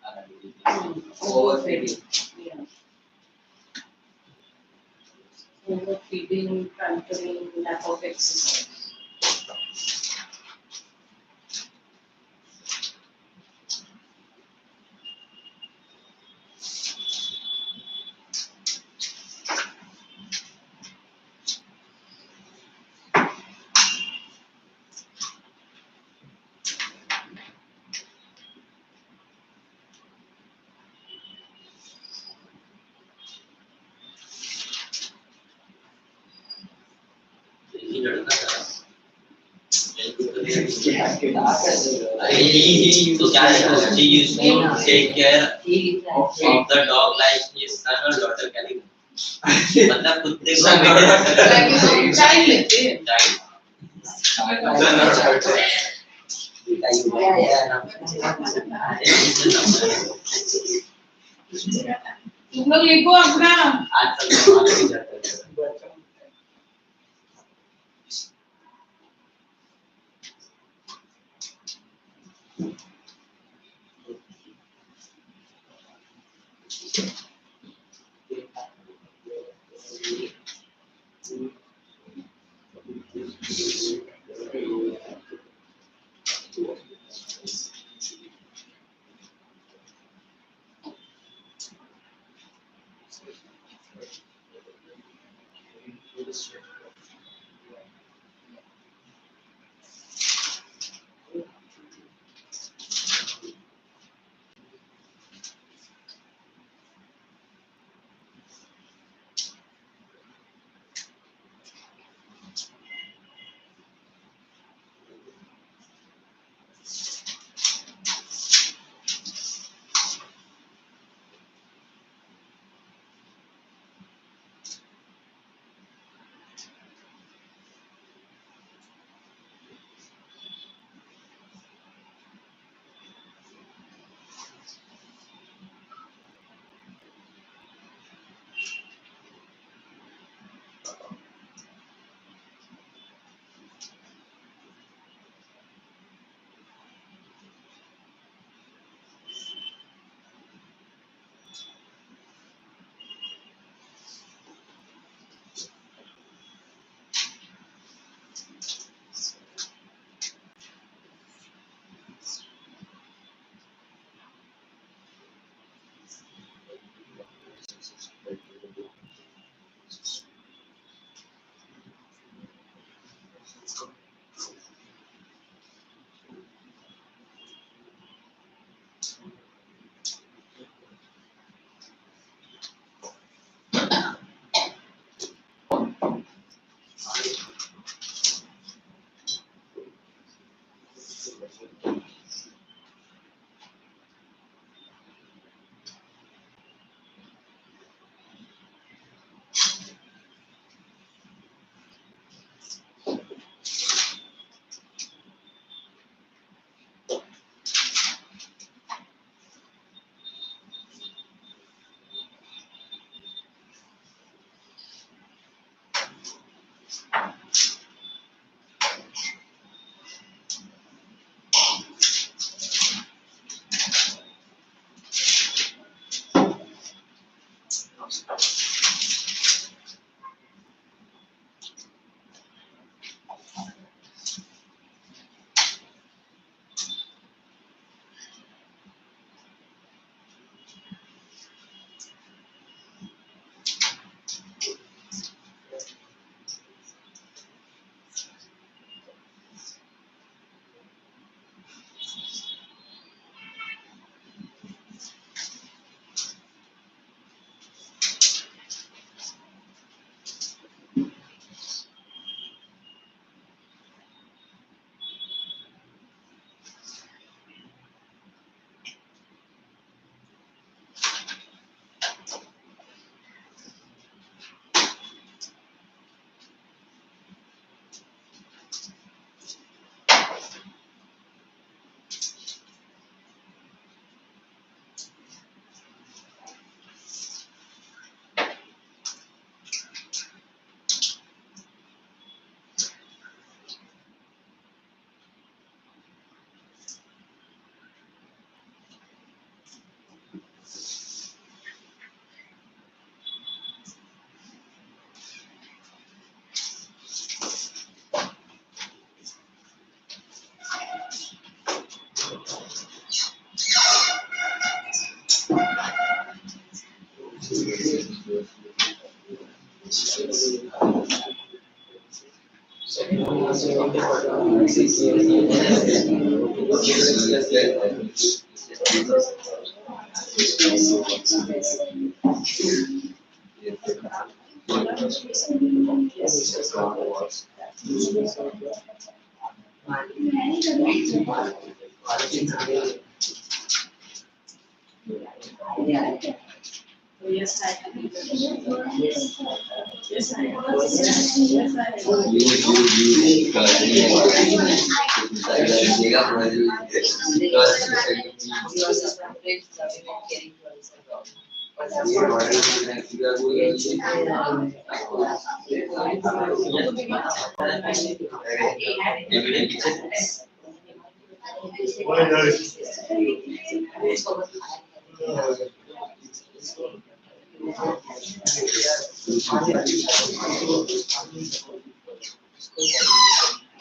खाना देती Overfeeding. Overfeeding, pampering, lack of exercise. तो क्या है? He used to take care of the dog like his son or daughter. क्या लिखा? मतलब कुत्ते को child लेते हैं। तुम लोग लिखो अपना। Yes, I have. Yes, I have.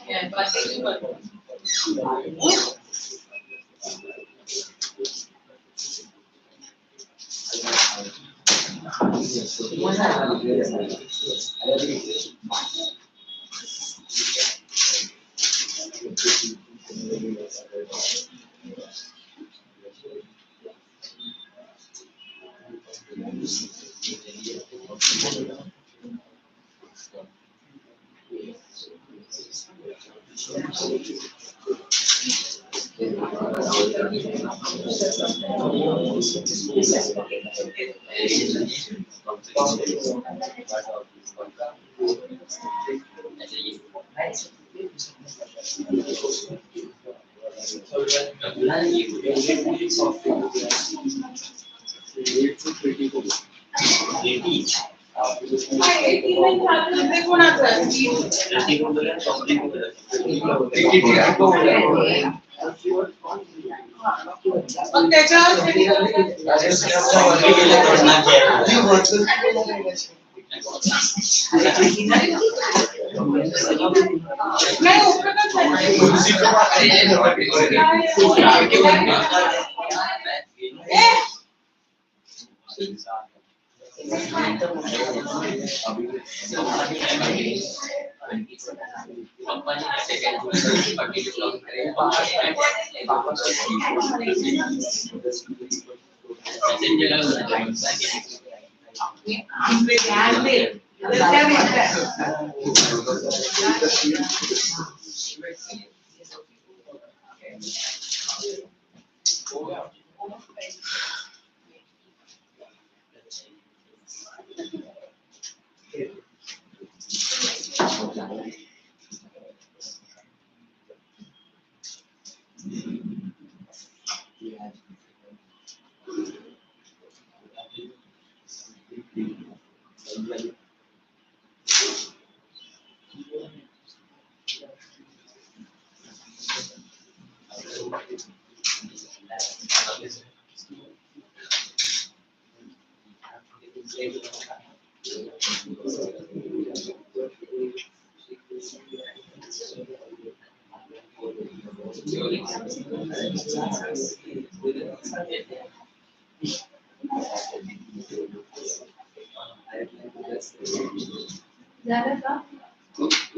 Yeah, but मग त्याच्यावर नाही उपयोगच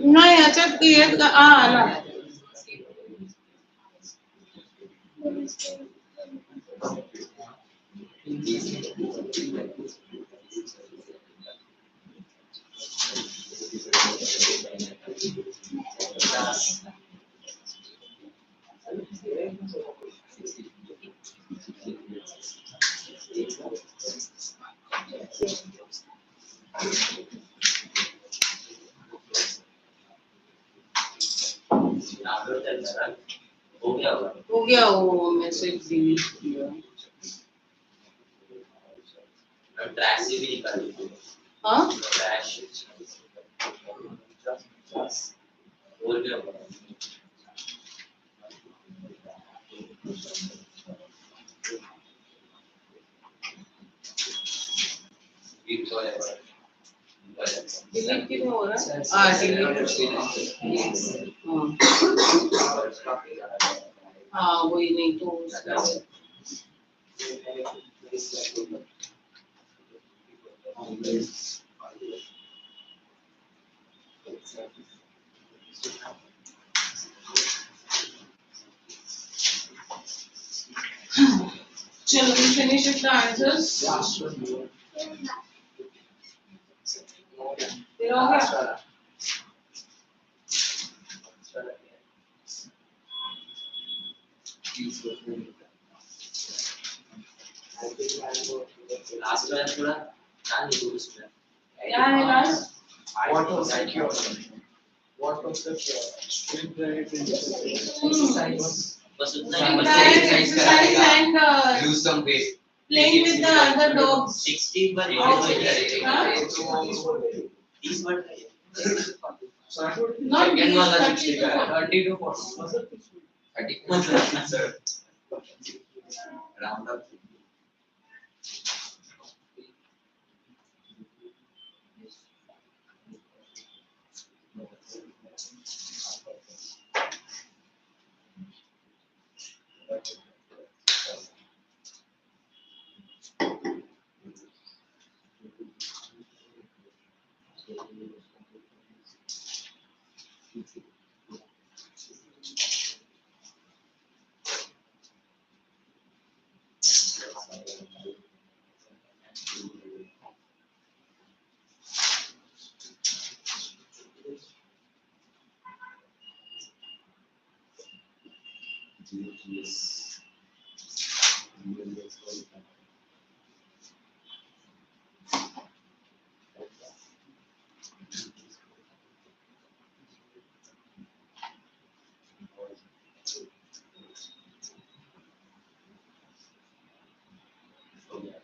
नाही याच्यात येत का आला हो गया वो मैसेज डिलीट किया ट्रैश से भी निकाल हाँ ट्रैश और क्या डिलीट किधर हो रहा है हाँ डिलीट हाँ वही नहीं तो उसका चलो we finish with the answers फिर हो गया लास्ट वाला थोड़ा ध्यान दो उसमें क्या है last? What was secure? What was secure? Street diet and बस उतना ही Street बस diet, exercise exercise करेगा and lose some weight. playing with the other dogs. 60 पर Huh? 30 पर Not Second these, one was 30 60 to 40. 30 to 40. 30. Sir. Round up.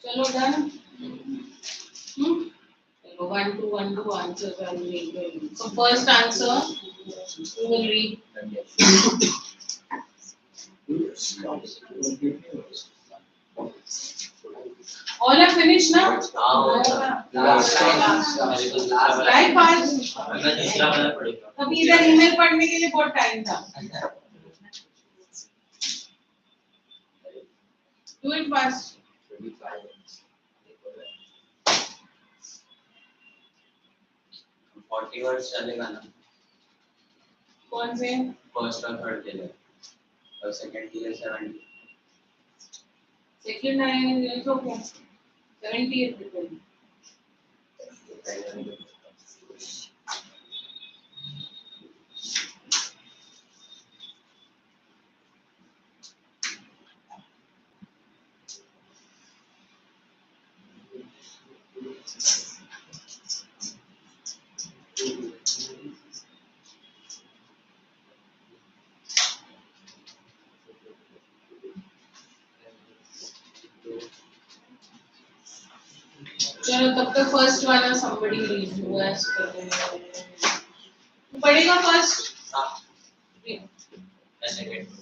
चलो done. चलो 1 to 1 to answers I will read. So first answer you will read. All are finished now? Last time. Right पाँच. मैं दूसरा वाला पढ़ूंगा अभी इधर ईमेल पढ़ने के लिए बहुत टाइम था. Do it fast. 40 वर्ड्स चलेगा ना कौन से? फर्स्ट और थर्ड के लिए और सेकंड के लिए 70 Second is okay. 70 is good. चलो तब तक फर्स्ट वाला somebody read who has पढ़ेगा फर्स्ट. हां second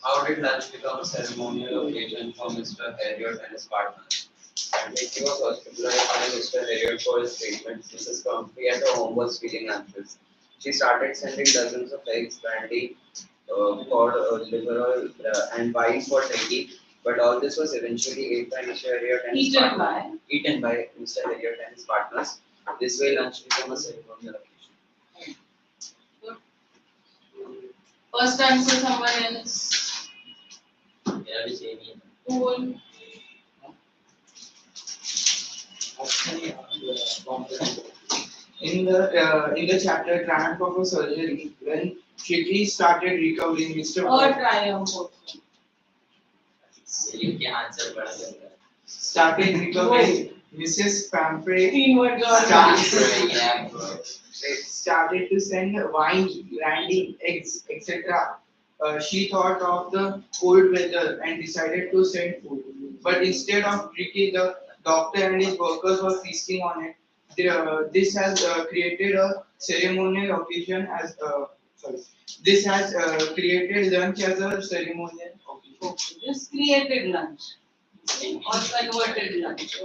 How did lunch become a ceremonial occasion for Mr. Harriot and his partner? And he was hospitalized by Mr. Harriot for his treatment. Mrs. Comfrey at her home was feeling anxious. She started sending dozens of eggs, brandy, for liver oil, and wine for Ricky. But all this was eventually ate by Mr. Harriot and his partner. Eaten by Mr. Harriot and his partners. This way, lunch became a ceremonial occasion. First answer someone else. मेरा भी same ही है Cool. in the chapter Triumph of a Surgery, when Shikli started recovering, Mr. और triumph. ये क्या answer पढ़ा जाता है started recovering, Mrs. Pamphret तीन वर्ड और started to send wine, brandy, eggs, etc. She thought of the cold weather and decided to send food. But instead of Ricky, the doctor and his workers were feasting on it. This has created a ceremonial occasion as This has created lunch as a ceremonial occasion. This created lunch or converted lunch.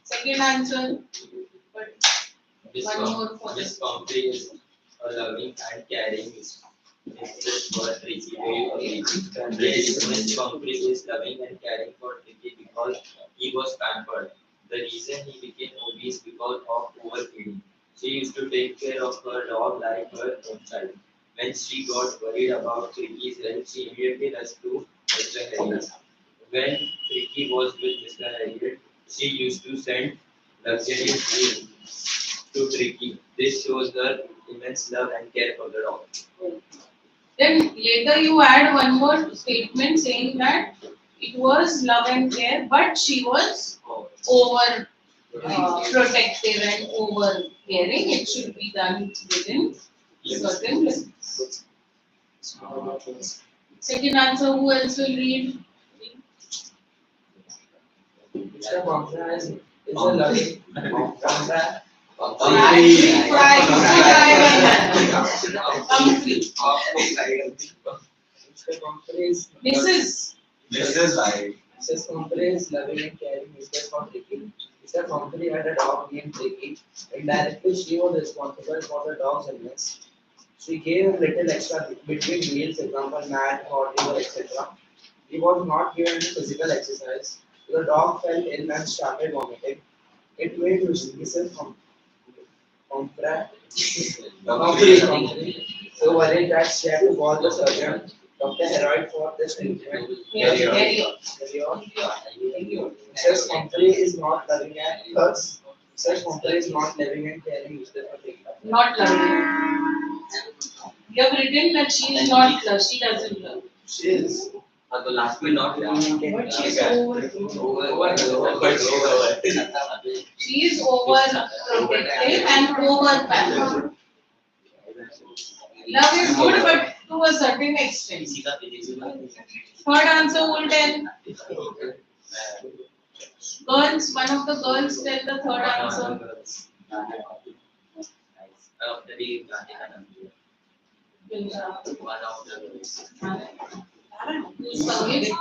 Second answer. But one more for this Comfrey is a loving and caring mistress for Ricky. Miss Comfrey is loving and caring for Ricky because he was pampered. The reason he became obese because of overfeeding. She used to take care of her dog like her own child. When she got worried about Ricky's health, she immediately rushed to Mr. Harriet. When Ricky was with Mr. Harriet, she used to send luxurious food to Ricky. This shows her immense love and care for the dog. Then later you add one more statement saying that it was love and care, but she was over protective and over caring. It should be done within certain limits. Second answer, who else will read? Mr. Bhamra is a loving Bhamra. Mr. Bhamra is Mrs. Mrs. Humphrey is loving and caring Mr. for Ricky. Mr. Humphrey had a dog named Ricky. Indirectly, she was responsible for the dog's illness. She gave him little extra between meals, example, mat, hot water, etc. He was not given any physical exercise. The dog fell ill and started vomiting. It made Mrs. Humphrey so worried that she had to call the surgeon, Dr. Heroid, for this treatment. Mrs. Humphrey is not loving and thus Mrs. Humphrey is not living and caring Mr. Humphrey. Not loving. You have written that she is not love. She doesn't love. She is. The last will not But she is over. She is over protective and over passive. Love is good, but to a certain extent. Third answer will tell. Girls, one of the girls tell the third answer. Who's Sangeet?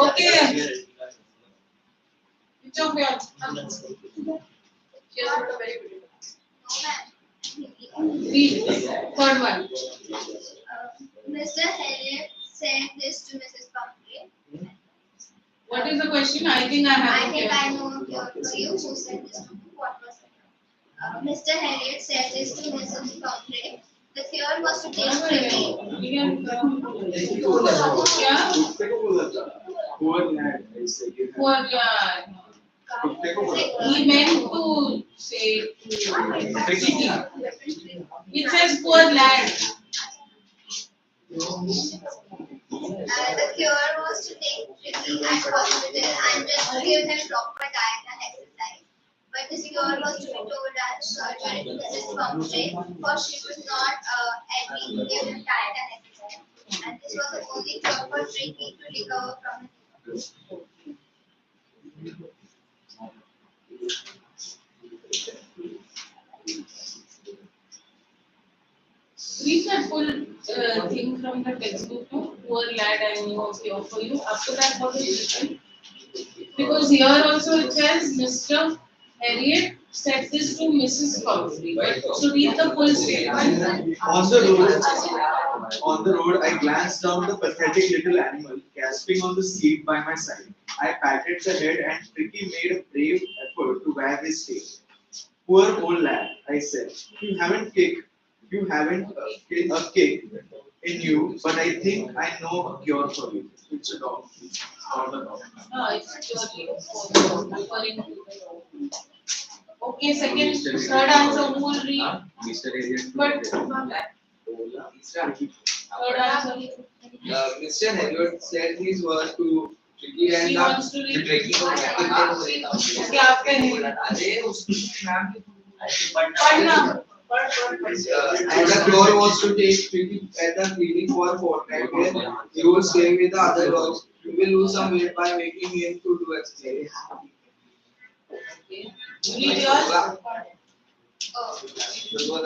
Okay. Which of your? She has got a very good. Read. Third one. Mr. Harriet said this to Mrs. Pumpkin. What is the question? I think I have. I think I know you who said this to me. What was it? Mr. Harriet said this to Mrs. Pumpkin. The cure was to take Ricky. Poor lad. He meant to say it says poor lad. The cure was to take Ricky at hospital and just to give him proper diet and exercise. But this cure was to be told at surgery to Mrs. Pumphrey, for she could not agree to give him diet and exercise. And this was the only cure for Ricky to recover from his fever. Read that full thing from the textbook. No? Poor lad, I knew a cure for you. After that, what is written? Because here also it says Mr. Harriet said this to Mrs. Pumphrey. So read the full statement. On the road, I glanced down the pathetic little animal gasping on the seat by my side. I patted the head and Ricky made a brave effort to wag his tail. Poor old lad, I said. You haven't a kick in you, but I think I know a cure for you. It's a dog. Not a dog. No, it's purely referring to the dog. Okay, third answer, who will read? But third answer. Mr. Harriet said these words to Ricky and She wants to read. Okay, after him. Padna. and the cure was to take Ricky at the clinic for a fortnight where he will stay with the other dogs. You will lose some weight by making him to do exercise. Okay. Read yours. Oh, Mr.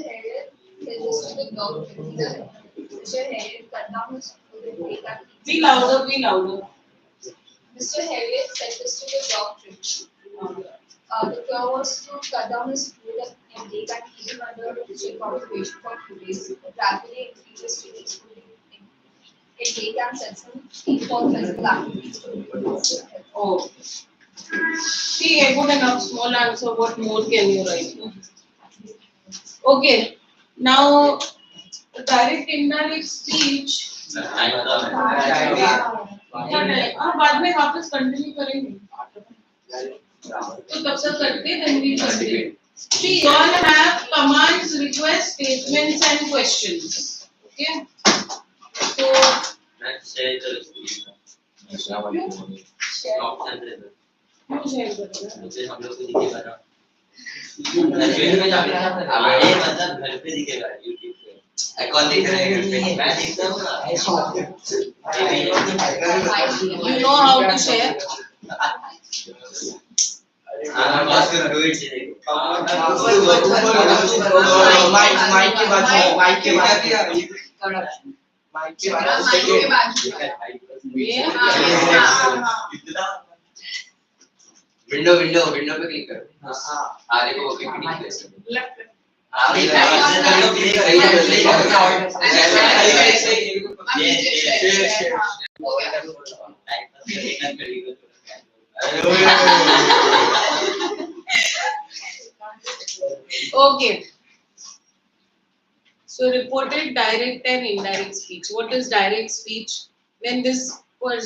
Harriet said this to the dog. Mr. Harriet cut down his food and take up. Be louder, be louder. Mr. Harriet said this to the dog. The cure was to cut down his food intake and keep him under strict observation for 2 days. Gradually increase his Ricky's food intake and sets him for physical activities. Oh. See, I put enough small answer. What more can you write? Okay. Now, direct indirect speech. हाँ बाद में वापस continue करेंगे तो तब तक करते then we continue. See, you all have commands, requests, statements and questions. Okay. So Let's share the screen. Option दे दो. क्यों शेयर कर रहे हैं? मुझे हम लोग को दिखेगा ना. घर पे जाके ये मतलब घर पे दिखेगा YouTube पे. कौन दिख रहा है घर पे? मैं दिखता हूँ ना. You know how to share? हाँ बस कर दो इट से. माइक के बाद माइक के विंडो पे क्लिक करो. आगे को ओके क्लिक करो. Okay. So reported direct and indirect speech. What is direct speech? When this girl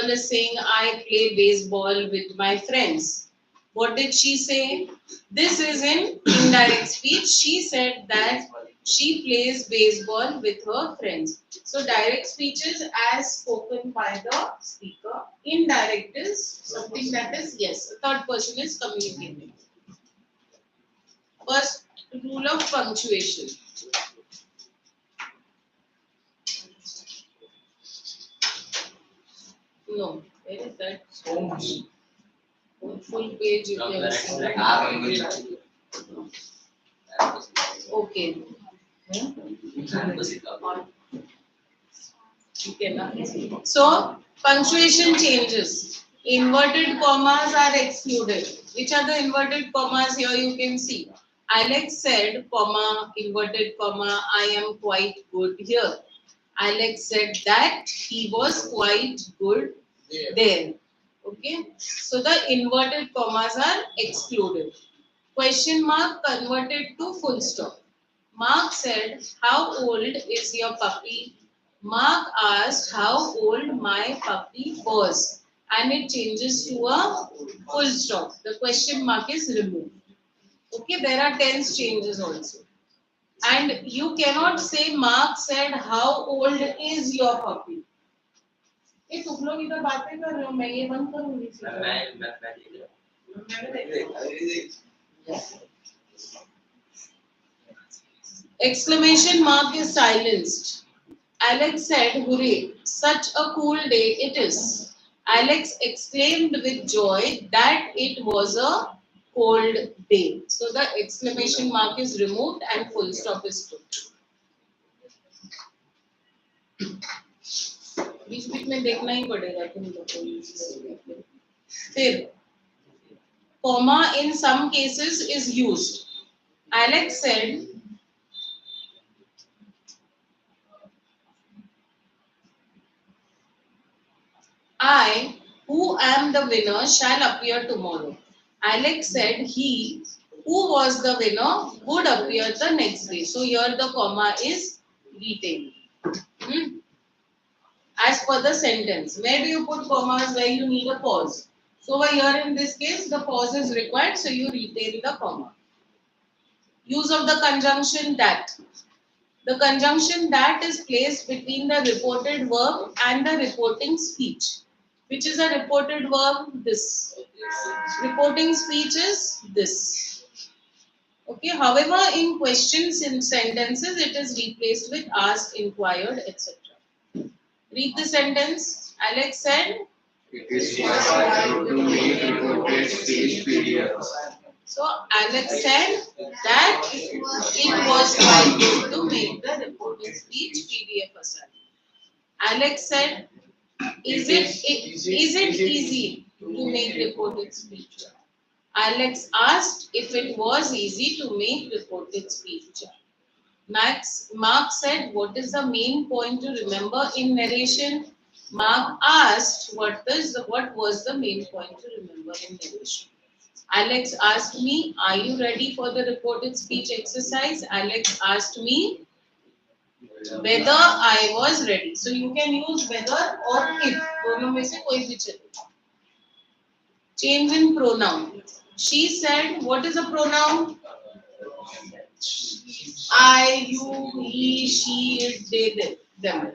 is saying, I play baseball with my friends. What did she say? This is in indirect speech. She said that she plays baseball with her friends. So direct speech is as spoken by the speaker. Indirect is something that is, yes, a third person is communicating. First rule of punctuation. No, where is that? Full page you can see. Okay. So punctuation changes. Inverted commas are excluded. Which are the inverted commas here you can see? Alex said, comma, inverted comma, I am quite good here. Alex said that he was quite good there. Okay. So the inverted commas are excluded. Question mark converted to full stop. Mark said, how old is your puppy? Mark asked how old my puppy was. And it changes to a full stop. The question mark is removed. Okay, there are tense changes also. And you cannot say Mark said how old is your puppy. ये तुम लोग इधर बातें कर रहे हो मैं ये बंद करूंगी Exclamation mark is silenced. Alex said, hooray, such a cool day it is. Alex exclaimed with joy that it was a cold day. So the exclamation mark is removed and full stop is put. बीच बीच में देखना ही पड़ेगा तुम लोग को. फिर comma in some cases is used. Alex said, I, who am the winner, shall appear tomorrow. Alex said he, who was the winner, would appear the next day. So here the comma is retained. As per the sentence, where do you put commas? Where you need a pause. So over here in this case, the pause is required, so you retain the comma. Use of the conjunction that. The conjunction that is placed between the reported verb and the reporting speech. Which is a reported verb? This. Reporting speech is this. Okay. However, in questions, in sentences, it is replaced with asked, inquired, etc. Read the sentence. Alex said, It is possible to make reported speech PDF. So Alex said that it was quite good to make the reported speech PDF assignment. Alex said, is it easy to make reported speech? Alex asked if it was easy to make reported speech. Mark said, what is the main point to remember in narration? Mark asked, what was the main point to remember in narration? Alex asked me, are you ready for the reported speech exercise? Alex asked me, whether I was ready. So you can use whether or if. दोनों में से कोई भी चलेगा. Change in pronoun. She said, what is a pronoun? I, you, he, she, it, they, them.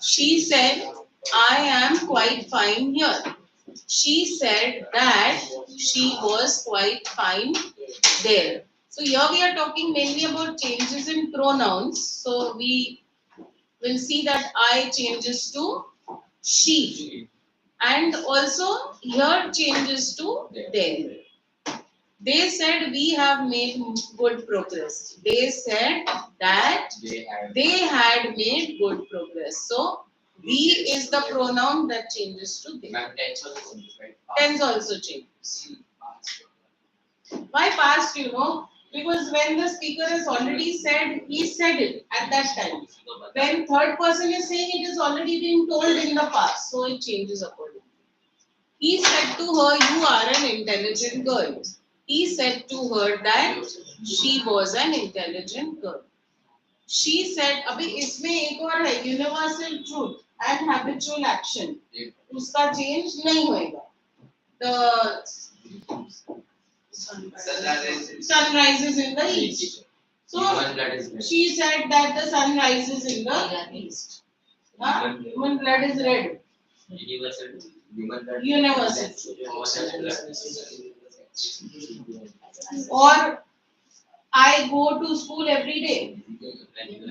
She said, I am quite fine here. She said that she was quite fine there. So here we are talking mainly about changes in pronouns. So we will see that I changes to she. And also here changes to there. They said we have made good progress. They said that they had made good progress. So we is the pronoun that changes to they. Tense also changes. Why past, you know? Because when the speaker has already said, he said it at that time. When third person is saying, it is already been told in the past. So it changes accordingly. He said to her, you are an intelligent girl. He said to her that she was an intelligent girl. She said, अभी इसमें एक और है, universal truth and habitual action. उसका change नहीं होएगा. The sun rises in the east. So she said that the sun rises in the east. Human blood is red. Universal. Or I go to school every day.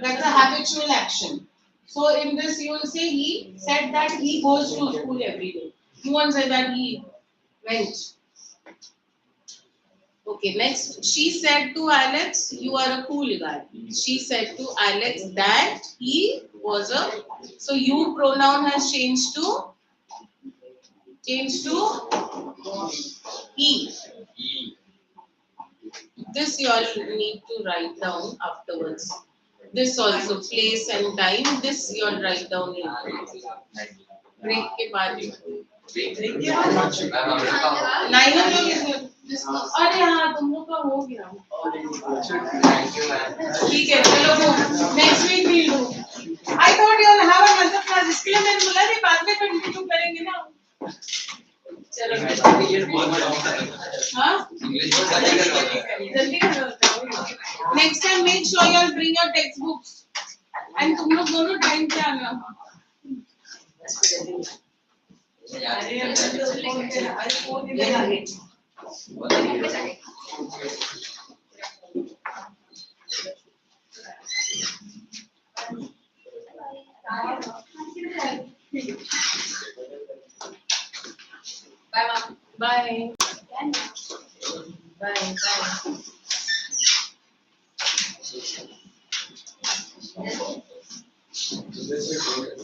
That's a habitual action. So in this you will say he said that he goes to school every day. You won't say that he went. Okay, next. She said to Alex, you are a cool guy. She said to Alex that he was a... So you pronoun has changed to he. This you all need to write down afterwards. This also, place and time. This you all write down in break के बाद. Nine o'clock is अरे हाँ तुम लोग का हो गया. ठीक है चलो next week we'll do. I thought you all have another class. इसके लिए मैंने बोला नहीं बाद में continue करेंगे ना. चलो हाँ जल्दी करो. Next time make sure you all bring your textbooks and तुम लोग दोनों time पे आना. Bye. Bye. Bye.